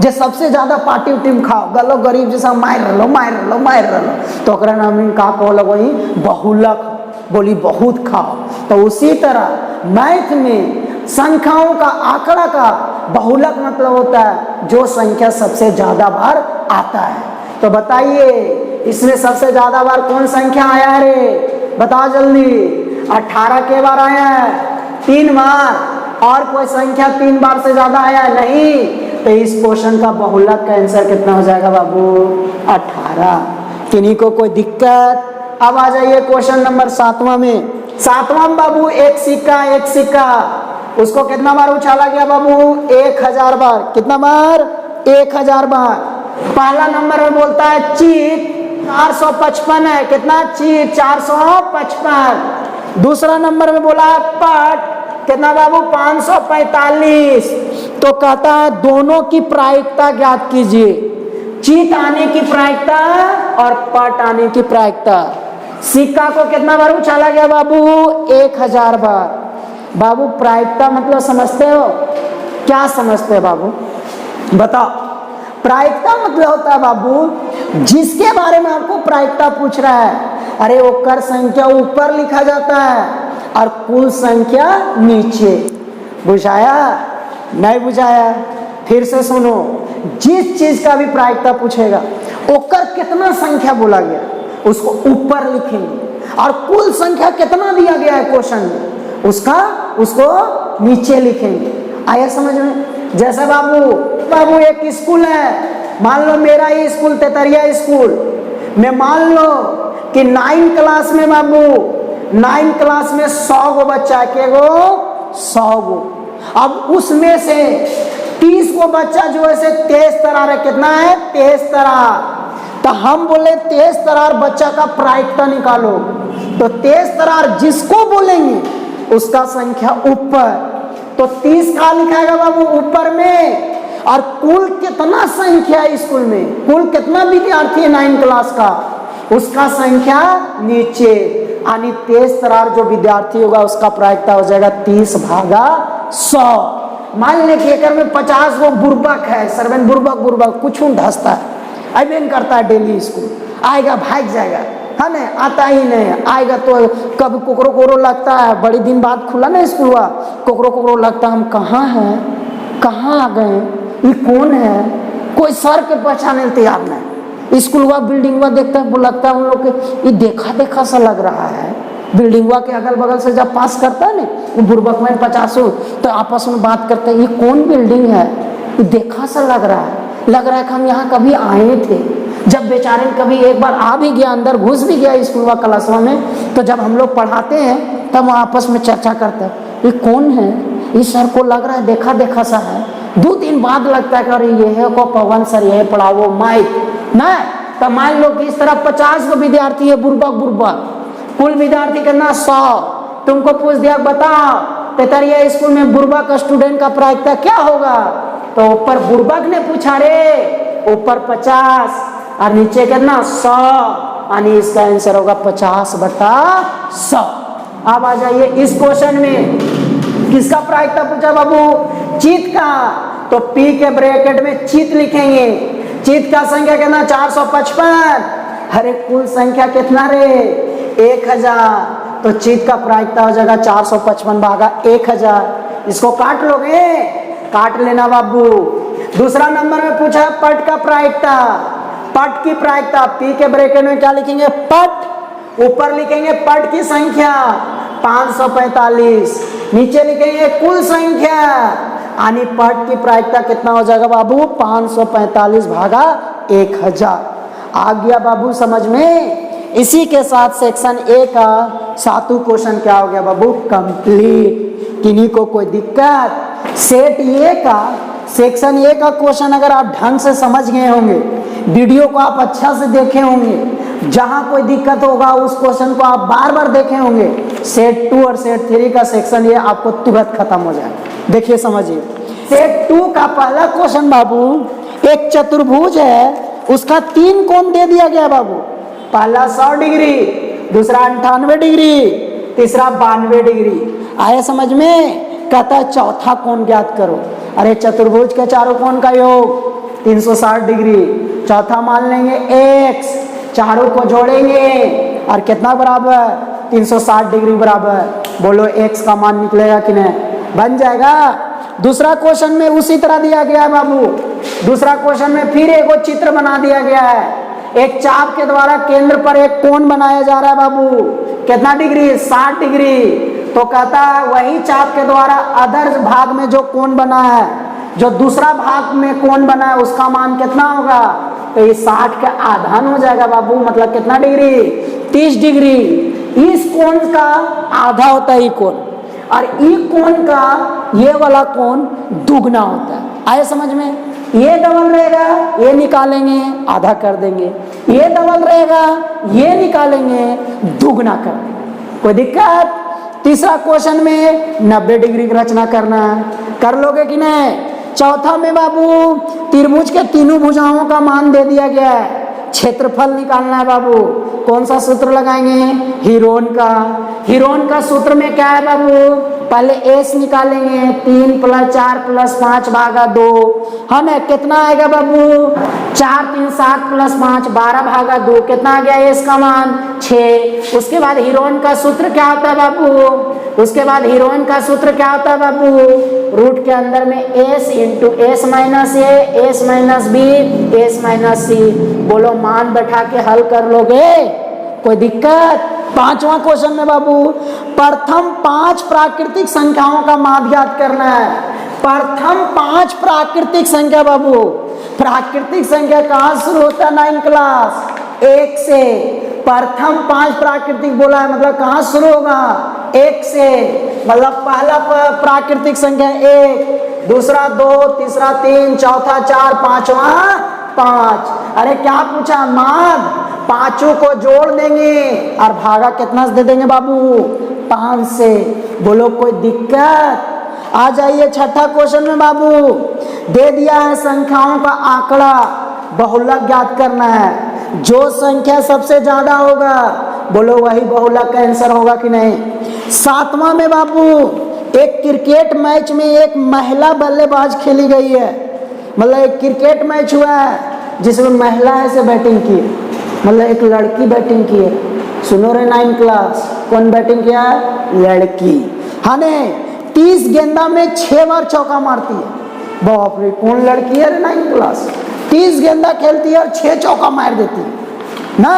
जे सबसे ज्यादा पार्टी उटी में खाओ, गलो गरीब जैसा मार रहा, तो ओकरा नाम का कहल वही बहुलक। बोली बहुत खाओ। तो उसी तरह मैथ में संख्याओं का आंकड़ा का बहुलक मतलब होता है जो संख्या सबसे ज्यादा बार आता है। तो बताइए इसमें सबसे ज्यादा बार कौन संख्या आया रे? बताओ जल्दी। 18 के बार आया है? 3 बार। और कोई संख्या 3 बार से ज्यादा आया नहीं? तो इस क्वेश्चन का बहुलक का आंसर कितना हो जाएगा बाबू? 18। किन्हीं को कोई दिक्कत? अब आ जाइए क्वेश्चन नंबर 7वां में। 7वां बाबू एक सिक्का, उसको कितना बार उछाला गया बाबू? 1000 बार। कितना बार? 1000 बार। पहला नंबर में बोलता है चीट 455 है। कितना? चीट 455। दूसरा नंबर में बोला है पट, कितना बाबू? 545। तो कहता है दोनों की प्रायिकता ज्ञात कीजिए, चीट आने की प्रायिकता और पट आने की प्रायिकता। सिक्का को कितना बार उछाला गया बाबू? 1000 बार। बाबू प्रायिकता मतलब समझते हो? क्या समझते हो बाबू? बताओ। प्रायिकता मतलब होता है बाबू जिसके बारे में आपको प्रायिकता पूछ रहा है, अरे वो कर संख्या ऊपर लिखा जाता है और कुल संख्या नीचे। बुझाया? नहीं बुझाया? फिर से सुनो। जिस चीज का भी प्रायिकता पूछेगा ओकर कितना संख्या बोला गया उसको ऊपर लिखेंगे, और कुल संख्या कितना दिया गया है क्वेश्चन में उसको नीचे लिखेंगे। आया समझ में? जैसे बाबू एक स्कूल है, मान लो मेरा ही स्कूल तेतरिया स्कूल में, मान लो कि 9 क्लास में बाबू 9 क्लास में 100 गो बच्चा है। के गो? 100 गो। अब उसमें से 30 को बच्चा जो है तेज तरार है। कितना है? तेज तरार। तो हम बोले तेज तरार बच्चा का प्रायिकता निकालो, तो तेज तरार जिसको बोलेंगे उसका संख्या ऊपर। तो 30 का लिखाएगा बाबू ऊपर में, और कुल कितना संख्या है स्कूल में, कुल कितना विद्यार्थी है 9 क्लास का, उसका संख्या नीचे। यानी तेज तरार जो विद्यार्थी होगा उसका प्रायिकता हो जाएगा 30 भागा 100। मान ले कि एक में 50 गो बुर्बक है, सर्वेन बुर्बक कुछ धसता है, अबेन करता है डेली स्कूल, आएगा भाग जाएगा, है ना, आता ही नहीं आएगा। तो कभी कोकरो लगता है, बड़ी दिन बाद खुला ना स्कूल हुआ, कोकरो लगता हम कहाँ हैं, कहाँ आ गए, ये कौन है, कोई सर के पहचाने तैयार नहीं। स्कूल हुआ बिल्डिंग हुआ देखता है, लगता है उन लोग के ये देखा सा लग रहा है। बिल्डिंग हुआ के अगल बगल से जब पास करता है ना बुर्बक में 50 तो आपस में बात करते हैं, ये कौन बिल्डिंग है, ये देखा सा लग रहा है कि हम यहाँ कभी आए थे। जब बेचारे कभी एक बार आ भी गया, अंदर घुस भी गया स्कूल व क्लासवा में, तो जब हम लोग पढ़ाते हैं तब आपस में चर्चा करते हैं, ये कौन है, इस सर को लग रहा है देखा सा है। 2 दिन बाद लगता है कि अरे ये है को पवन सर, ये पढ़ाओ माइक ना। तो मान लो कि इस तरह 50 को विद्यार्थी है, बुर्बक कुल विद्यार्थी कितना 100। तुमको पूछ दिया बताओ तेतरिया स्कूल में बुर्बक स्टूडेंट का प्रायिकता क्या होगा, तो ऊपर बुर्बक ने पूछा रे, ऊपर 50 और नीचे कितना 100, यानी इसका आंसर होगा 50/100। अब आ जाइए इस क्वेश्चन में किसका प्रायिकता पूछा बाबू? चीत का। तो P के ब्रैकेट में चित लिखेंगे। चित का संख्या कितना 455। अरे कुल संख्या कितना रे 1000। तो चित का प्रायिकता हो जाएगा 455 भागा 1000। इसको काट लोगे, काट लेना बाबू। दूसरा नंबर में पूछा पट का प्रायिकता। पट की प्रायिकता P के ब्रैकेट में क्या लिखेंगे पट, ऊपर लिखेंगे पट की संख्या 545, नीचे लिखेंगे कुल संख्या, यानी पट की प्रायिकता कितना हो जाएगा बाबू 545 भागा 1000। आ गया बाबू समझ में। इसी के साथ सेक्शन ए का 7वां क्वेश्चन क्या हो गया बाबू कंप्लीट। किन्हीं को कोई दिक्कत? सेट ए का सेक्शन ए का क्वेश्चन अगर आप ढंग से समझ गए होंगे, वीडियो को आप अच्छा से देखे होंगे, जहां कोई दिक्कत होगा उस क्वेश्चन को आप बार बार देखे होंगे, सेट 2 और सेट 3 का सेक्शन ए आपको तुरंत खत्म हो जाएगा। देखिए समझिए, सेट 2 का पहला क्वेश्चन बाबू, एक चतुर्भुज है, उसका 3 कोण दे दिया गया बाबू। पहला 100 डिग्री, दूसरा 98 डिग्री, तीसरा 92 डिग्री। आया समझ में? कहता है चौथा कोण ज्ञात करो। अरे चतुर्भुज के चारों कोण का योग 360 डिग्री, चौथा मान लेंगे x, चारों को जोड़ेंगे और कितना बराबर 360 डिग्री बराबर। बोलो x का मान निकलेगा कि नहीं? बन जाएगा। दूसरा क्वेश्चन में उसी तरह दिया गया है बाबू। दूसरा क्वेश्चन में फिर एक और चित्र बना दिया गया है। एक चाप के द्वारा केंद्र पर एक कोण बनाया जा रहा है बाबू। कितना डिग्री? 60 डिग्री। तो कहता है वही चाप के द्वारा अदर भाग में जो कोण बना है, जो दूसरा भाग में कोण बना है, उसका मान कितना होगा? तो ये 60 का आधान हो जाएगा बाबू। मतलब कितना डिग्री? 30 डिग्री। इस कोण का आधा होता है ये कोण, और ई कोण का ये वाला कोण दुगना होता है। आए समझ में? ये डबल रहेगा, ये निकालेंगे आधा कर देंगे, ये डबल रहेगा, ये निकालेंगे दुगना कर देंगे। कोई दिक्कत? तीसरा क्वेश्चन में 90 डिग्री की रचना करना है, कर लोगे कि नहीं? चौथा में बाबू त्रिभुज के तीनों भुजाओं का मान दे दिया गया है, क्षेत्रफल निकालना है बाबू। कौन सा सूत्र लगाएंगे? हीरोन का। हीरोन का सूत्र में क्या है बाबू? पहले एस निकालेंगे, 3 + 4 + 5 भागा 2, है ना? कितना आएगा बाबू? 4 3 7 + 5 12 भागा 2। कितना आ गया एस का मान? 6। उसके बाद हीरोन का सूत्र क्या होता है बाबू? उसके बाद हीरोइन का सूत्र क्या होता है बाबू? रूट के अंदर में s into s minus A, s minus B, s minus C. बोलो मान बैठा के हल कर लोगे? कोई दिक्कत? पांचवा क्वेश्चन में बाबू प्रथम 5 प्राकृतिक संख्याओं का मान ज्ञात करना है। प्रथम 5 प्राकृतिक संख्या बाबू। प्राकृतिक संख्या कहाँ शुरू होता है? 9 क्लास 1 से। प्रथम 5 प्राकृतिक बोला है, मतलब कहाँ शुरू होगा? 1 से। मतलब पहला प्राकृतिक संख्या 1, दूसरा 2, तीसरा 3, चौथा 4, पांचवा 5। अरे क्या पूछा? मान पांचों को जोड़ देंगे और भागा कितना दे देंगे बाबू? 5 से। बोलो कोई दिक्कत? आ जाइए छठा क्वेश्चन में बाबू, दे दिया है संख्याओं का आंकड़ा, बहुलक ज्ञात करना है। जो संख्या सबसे ज्यादा होगा बोलो वही बहुलक का आंसर होगा कि नहीं? सातवां में बाबू एक क्रिकेट मैच में एक महिला बल्लेबाज खेली गई है। मतलब एक क्रिकेट मैच हुआ है जिसमें महिला ऐसे बैटिंग की, मतलब एक लड़की बैटिंग की है। सुनो रे 9 क्लास, कौन बैटिंग किया है? लड़की। हाँ ने 30 गेंदा में 6 बार चौका मारती है। बाप रे, कौन लड़की है रे 9 क्लास? 30 गेंदा खेलती है और 6 चौका मार देती है ना।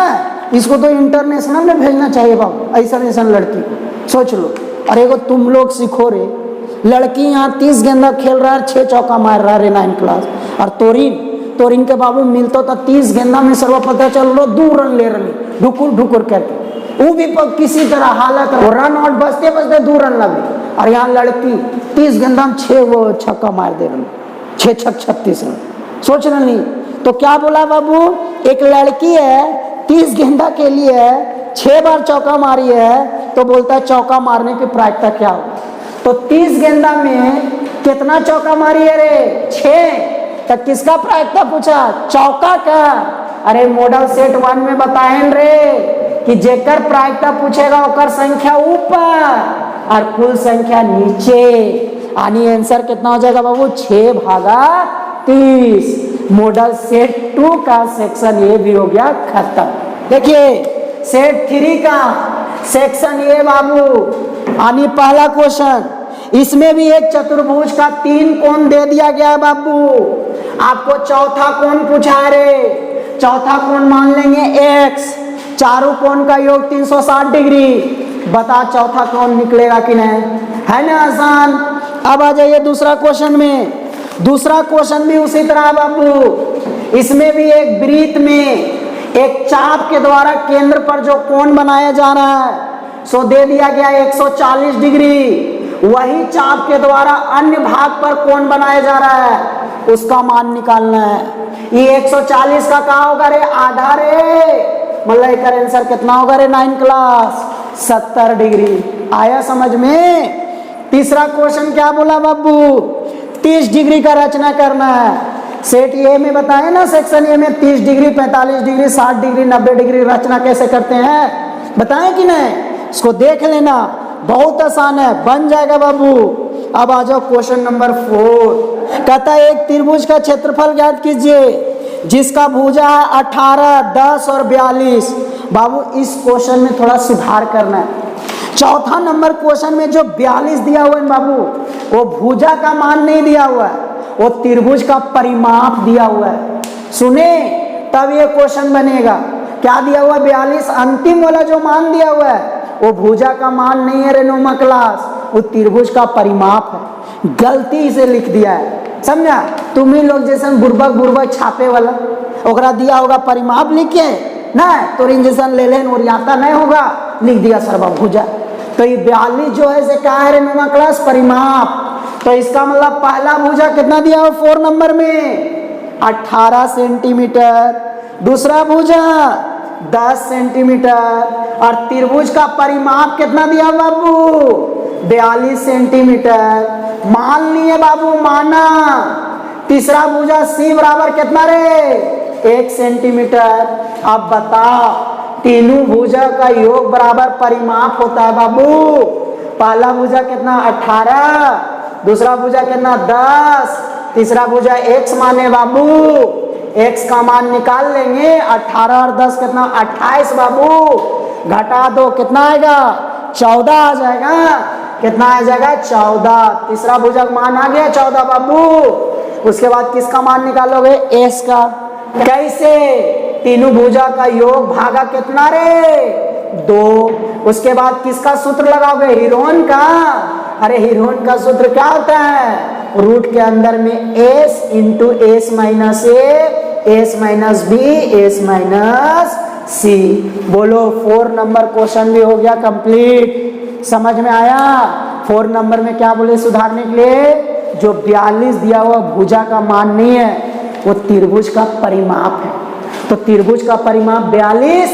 इसको तो इंटरनेशनल में भेजना चाहिए बाबू, ऐसा लड़की को। सोच लो। अरे वो तुम लोग सीखो रे, लड़की यहाँ 30 गेंदा खेल रहा है, 6 चौका मार रहा है 9 क्लास। और तोरिन के बाबू मिलता था 30 गेंदा में सर्वप्रथम चल रो 2 रन ले रही ढुकुर करके, वो भी किसी तरह हालत रन आउट बचते 2 रन लगे। और यहाँ लड़की 30 गेंदा में 6 वो छक्का मार दे रही, 6 छक्का 36 रन। सोच रहे नहीं तो क्या बोला बाबू? एक लड़की है 30 गेंदा के लिए 6 बार चौका मारी है, तो बोलता है चौका मारने की प्रायिकता क्या हो? तो 30 गेंदा में कितना चौका मारी है रे? 6। तो किसका प्रायिकता पूछा? चौका का। अरे मॉडल सेट 1 में बताएं रे कि जेकर प्रायिकता पूछेगा ओकर संख्या ऊपर और कुल संख्या नीचे। यानी आंसर कितना हो जाएगा बाबू 6/30। मॉडल सेट 2 का सेक्शन ए भी हो गया खत्म। देखिए सेट 3 का सेक्शन ए बाबू, यानी पहला क्वेश्चन, इसमें भी एक चतुर्भुज का 3 कोण दे दिया गया है बाबू। आपको चौथा कोण पूछा है रे, चौथा कोण मान लेंगे x, चारों कोण का योग 360 डिग्री। बता चौथा कोण निकलेगा कि नहीं, है ना आसान। अब आ जाइए दूसरा क्वेश्चन में। दूसरा क्वेश्चन भी उसी तरह बाबू, इसमें भी एक वृत्त में एक चाप के द्वारा केंद्र पर जो कोण बनाया जा रहा है सो दे दिया गया 140 डिग्री। वही चाप के द्वारा अन्य भाग पर कोण बनाया जा रहा है, उसका मान निकालना है। ये 140 का क्या होगा रे, आधा रे, मतलब इसका आंसर कितना होगा रे 9 क्लास, 70 डिग्री। आया समझ में। तीसरा क्वेश्चन क्या बोला बाबू, 30 डिग्री का रचना करना है। सेट ए में बताए ना, सेक्शन ए में 30 डिग्री, 45 डिग्री, 60 डिग्री, 90 डिग्री रचना कैसे करते हैं बताएं कि नहीं, इसको देख लेना, बहुत आसान है, बन जाएगा बाबू। अब आ जाओ क्वेश्चन नंबर 4। कहता है एक त्रिभुज का क्षेत्रफल ज्ञात कीजिए जिसका भुजा है 18, 10 और 42। बाबू इस क्वेश्चन में थोड़ा सुधार करना है। चौथा नंबर क्वेश्चन में जो 42 दिया हुआ है बाबू, वो भुजा का मान नहीं दिया हुआ है, वो त्रिभुज का परिमाप दिया हुआ है। सुने तब ये क्वेश्चन बनेगा। क्या दिया हुआ 42, अंतिम वाला जो मान दिया हुआ है वो भुजा का मान नहीं है रे नौमा क्लास, वो त्रिभुज का परिमाप है। गलती से लिख दिया है, समझा। तुम ही लोग जैसे बुर्बक बुर्बक छापे वाला ओकरा दिया होगा परिमाप लिख के ना, तो इंजेक्शन ले लेन और आता नहीं होगा, लिख दिया सर्वा भुजा। तो ये 42 जो है से क्या है रे नौमा क्लास, परिमाप। तो इसका मतलब पहला भुजा कितना दिया हुआ 4 नंबर में 18 सेंटीमीटर, दूसरा भुजा 10 सेंटीमीटर, और त्रिभुज का परिमाप कितना दिया बाबू 42 सेंटीमीटर। मान लिए बाबू, माना। तीसरा भुजा सी बराबर कितना रे 1 सेंटीमीटर। अब बताओ तीनों भुजा का योग बराबर परिमाप होता है बाबू। पहला भुजा कितना 18, दूसरा भुजा कितना 10, तीसरा भुजा x माने बाबू। x का मान निकाल लेंगे, 18 और 10 कितना 28 बाबू। घटा दो कितना आएगा 14 आ जाएगा। कितना आ जाएगा 14। तीसरा भुजा का मान आ गया 14 बाबू। उसके बाद किसका मान निकालोगे s का। कैसे, तीनों भुजा का योग भागा कितना रे 2। उसके बाद किसका सूत्र लगाओगे, हीरोन का। अरे हीरोन का सूत्र क्या होता है, रूट के अंदर में s into S minus A, S minus B, S minus C. बोलो 4 नंबर क्वेश्चन भी हो गया कंप्लीट। समझ में आया। 4 नंबर में क्या बोले सुधारने के लिए, जो 42 दिया हुआ भुजा का मान नहीं है, वो त्रिभुज का परिमाप है। तो त्रिभुज का परिमाप 42,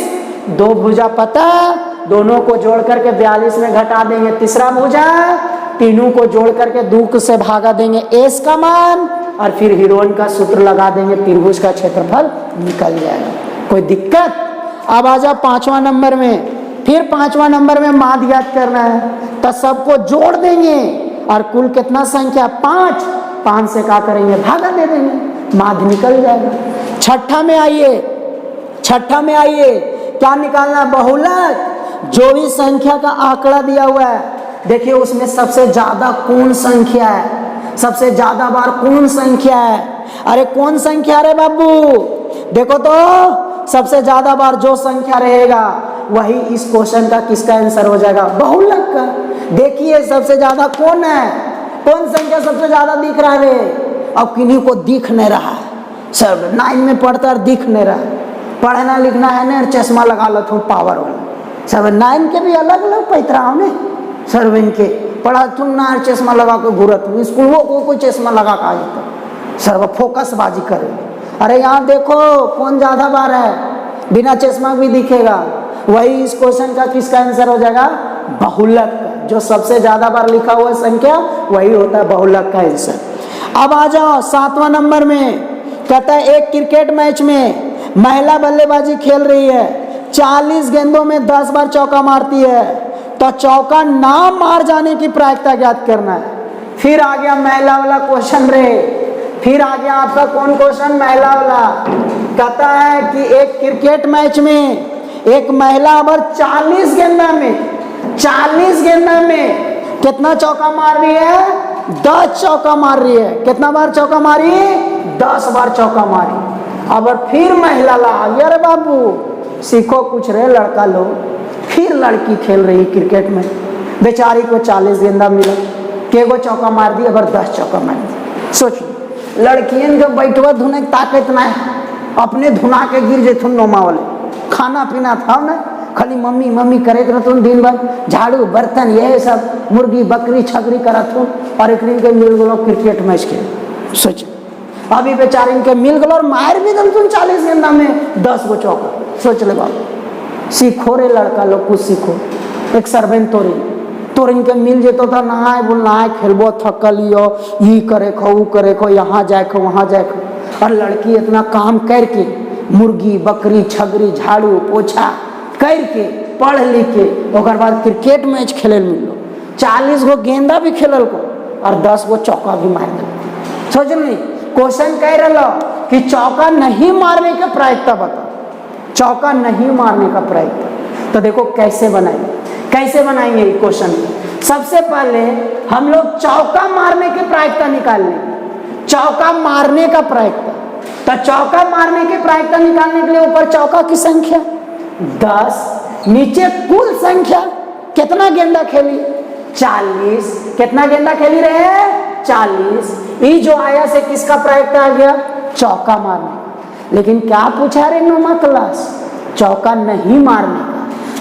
2 भुजा पता, दोनों को जोड़ करके 42 में घटा देंगे तीसरा भुजा, तीनों को जोड़ करके 2 से भागा देंगे एस का मान, और फिर हीरोन का सूत्र लगा देंगे, त्रिभुज का क्षेत्रफल निकल जाएगा। कोई दिक्कत। अब आ जाओ 5वां नंबर में। फिर 5वां नंबर में माध्य याद करना है, तो सबको जोड़ देंगे और कुल कितना संख्या 5 से क्या करेंगे भागा दे देंगे, माध्य निकल जाएगा। छठा में आइए, छठा में आइए, क्या निकालना, बहुलक। जो भी संख्या का आंकड़ा दिया हुआ है, देखिए उसमें सबसे ज्यादा कौन संख्या है, सबसे ज्यादा बार कौन संख्या है। अरे कौन संख्या रे बाबू, देखो तो सबसे ज्यादा बार जो संख्या रहेगा वही इस क्वेश्चन का किसका आंसर हो जाएगा, बहुलक का। देखिए सबसे ज्यादा कौन है, कौन संख्या सबसे ज्यादा दिख रहा है। अब किन्हीं को दिख नहीं रहा है, सर 9 में पढ़ता है दिख नहीं रहा है, पढ़ना लिखना है ना, चश्मा लगा लो तुम पावर वाला। सब 9 के भी अलग अलग पैतराव ने सर, इनके पढ़ा तुम ना चश्मा लगा के घूरत स्कूलों को कोई चश्मा लगा के आज सर फोकस बाजी करे। अरे यहाँ देखो कौन ज्यादा बार है, बिना चश्मा भी दिखेगा। वही इस क्वेश्चन का किसका आंसर हो जाएगा, बहुलक का। जो सबसे ज्यादा बार लिखा हुआ संख्या वही होता है बहुलक का आंसर। अब आ जाओ 7वां नंबर में। कहता है एक क्रिकेट मैच में महिला बल्लेबाजी खेल रही है, 40 गेंदों में 10 बार चौका मारती है, तो चौका ना मार जाने की प्रायिकता ज्ञात करना है। फिर आ गया महिला वाला क्वेश्चन रे, फिर आ गया आपका कौन क्वेश्चन, महिला वाला। कहता है कि एक क्रिकेट मैच में एक महिला ओवर 40 गेंदा में कितना चौका मार रही है, 10 चौका मार रही है। कितना बार चौका मारी, 10 बार चौका मारी। अब फिर महिला ला, अरे बाबू सीखो कुछ रे लड़का लोग। फिर लड़की खेल रही क्रिकेट में, बेचारी को 40 गेंदा मिला, केगो चौका मार दी, अगर 10 चौका मार दी। सोचिए लड़कियन जब बैठवा धुने ताकत ना है, अपने धुना के गिर जेथुन नोमा वाले। खाना पीना था ना, खाली मम्मी मम्मी करते रहतुन दिन भर, झाड़ू बर्तन ये सब, मुर्गी बकरी छकरी करतुन, और एक दिन के मिल गलो क्रिकेट मैच खेल। सोच अभी बेचारे इनके मिल गलो और मार भी दल 40 गेंदा में 10 गो चौका। सोच ले बाबू, सीखो रे लड़का लोग, कुछ सीखो। एक सर्वेंट तोर इनके मिल जेतो था, नहाए बोल नहाए खेलबो, थकलियो, ये करे खो वो करे खो, यहाँ जाए खो वहाँ जाए खो। और लड़की इतना काम करके, मुर्गी बकरी छगरी झाड़ू पोछा करके, पढ़ लिख के, ओकर बाद क्रिकेट मैच खेले मिलो, 40 गो गेंदा भी खेलल को और 10 गो चौका भी मार दिल। सोच नहीं क्वेश्चन कह रहा कि चौका नहीं मारने का प्रायिकता बताओ, चौका नहीं मारने का प्रायिकता। तो देखो कैसे बनाएंगे ये क्वेश्चन। सबसे पहले हम लोग चौका मारने की प्रायिकता निकाल लेंगे, चौका मारने का प्रायिकता। तो चौका मारने की प्रायिकता निकालने के लिए ऊपर चौका की संख्या 10, नीचे कुल संख्या कितना गेंदा खेली, 40। कितना गेंदा खेली रहे, 40। ये जो आया से किसका प्रायिकता आ गया, चौका मारने। लेकिन क्या पूछा रे नोमा क्लास, चौका नहीं मारने का।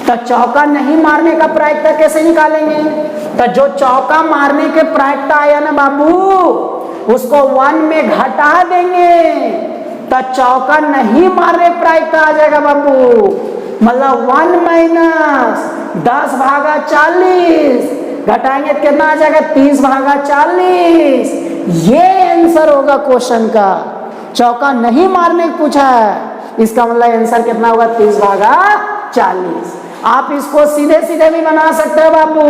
तो चौका नहीं मारने का प्रायिकता कैसे निकालेंगे, तो जो चौका मारने के प्रायिकता आया ना बाबू, उसको 1 में घटा देंगे, तो चौका नहीं मारने प्रायिकता आ जाएगा बाबू। मतलब 1 माइनस 10 भागा 40 घटाएंगे, कितना आ जाएगा, 30 भागा 40। ये आंसर होगा क्वेश्चन का। चौका नहीं मारने को पूछा है, इसका मतलब आंसर कितना होगा, 30 भागा 40। आप इसको सीधे सीधे भी बना सकते हो बाबू।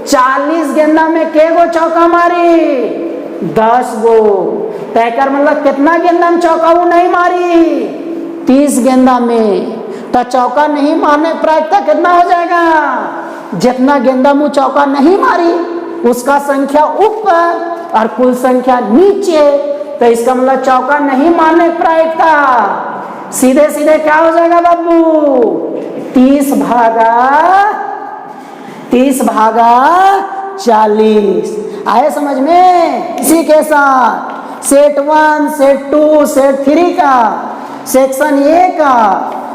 40 गेंदा में के गो चौका मारी, 10 गो। तय कर मतलब कितना गेंदा में चौका वो नहीं मारी, 30 गेंदा में। तो चौका नहीं मारने प्रायिकता कितना हो जाएगा, जितना गेंदा में चौका नहीं मारी उसका संख्या ऊपर और कुल संख्या नीचे। तो इसका मतलब चौका नहीं मारने प्रायिकता सीधे सीधे क्या हो जाएगा बाबू, 30 भागा 40। आए समझ में। इसी के साथ सेट 1, सेट 2, सेट 3 का सेक्शन ए का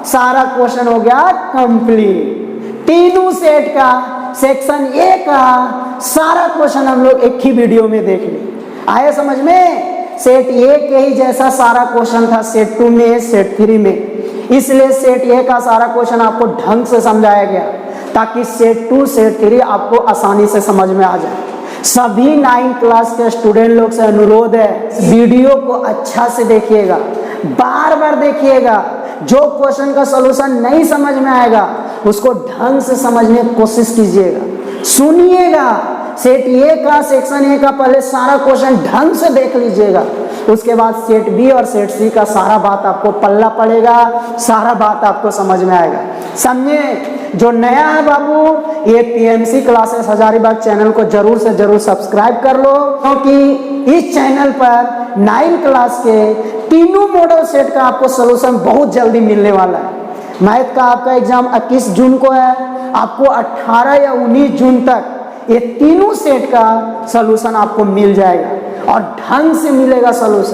सारा क्वेश्चन हो गया कंप्लीट। तीनों सेट का सेक्शन ए का सारा क्वेश्चन हम लोग एक ही वीडियो में देख ले। आए समझ में। सेट ए के ही जैसा सारा क्वेश्चन था सेट 2 में, सेट 3 में, इसलिए सेट ए का सारा क्वेश्चन आपको ढंग से समझाया गया ताकि सेट 2, सेट 3 आपको आसानी से समझ में आ जाए। सभी 9 क्लास के स्टूडेंट लोग से अनुरोध है, वीडियो को अच्छा से देखिएगा, बार बार देखिएगा। जो क्वेश्चन का सलूशन नहीं समझ में आएगा उसको ढंग से समझने की कोशिश कीजिएगा, सुनिएगा। सेट ए का सेक्शन ए का पहले सारा क्वेश्चन ढंग से देख लीजिएगा, उसके बाद सेट बी और सेट सी का सारा बात आपको पल्ला पड़ेगा, सारा बात आपको समझ में आएगा। समझे। जो नया है बाबू, ये पीएमसी क्लासेस हजारीबाग चैनल को जरूर से जरूर सब्सक्राइब कर लो, क्योंकि इस चैनल पर 9 क्लास के तीनों मॉडल सेट का आपको सलूशन बहुत जल्दी मिलने वाला है। मैथ का आपका एग्जाम 21 जून को है, आपको 18 या 19 जून तक ये तीनों सेट का सलूशन आपको मिल जाएगा और ढंग से मिलेगा सलूशन।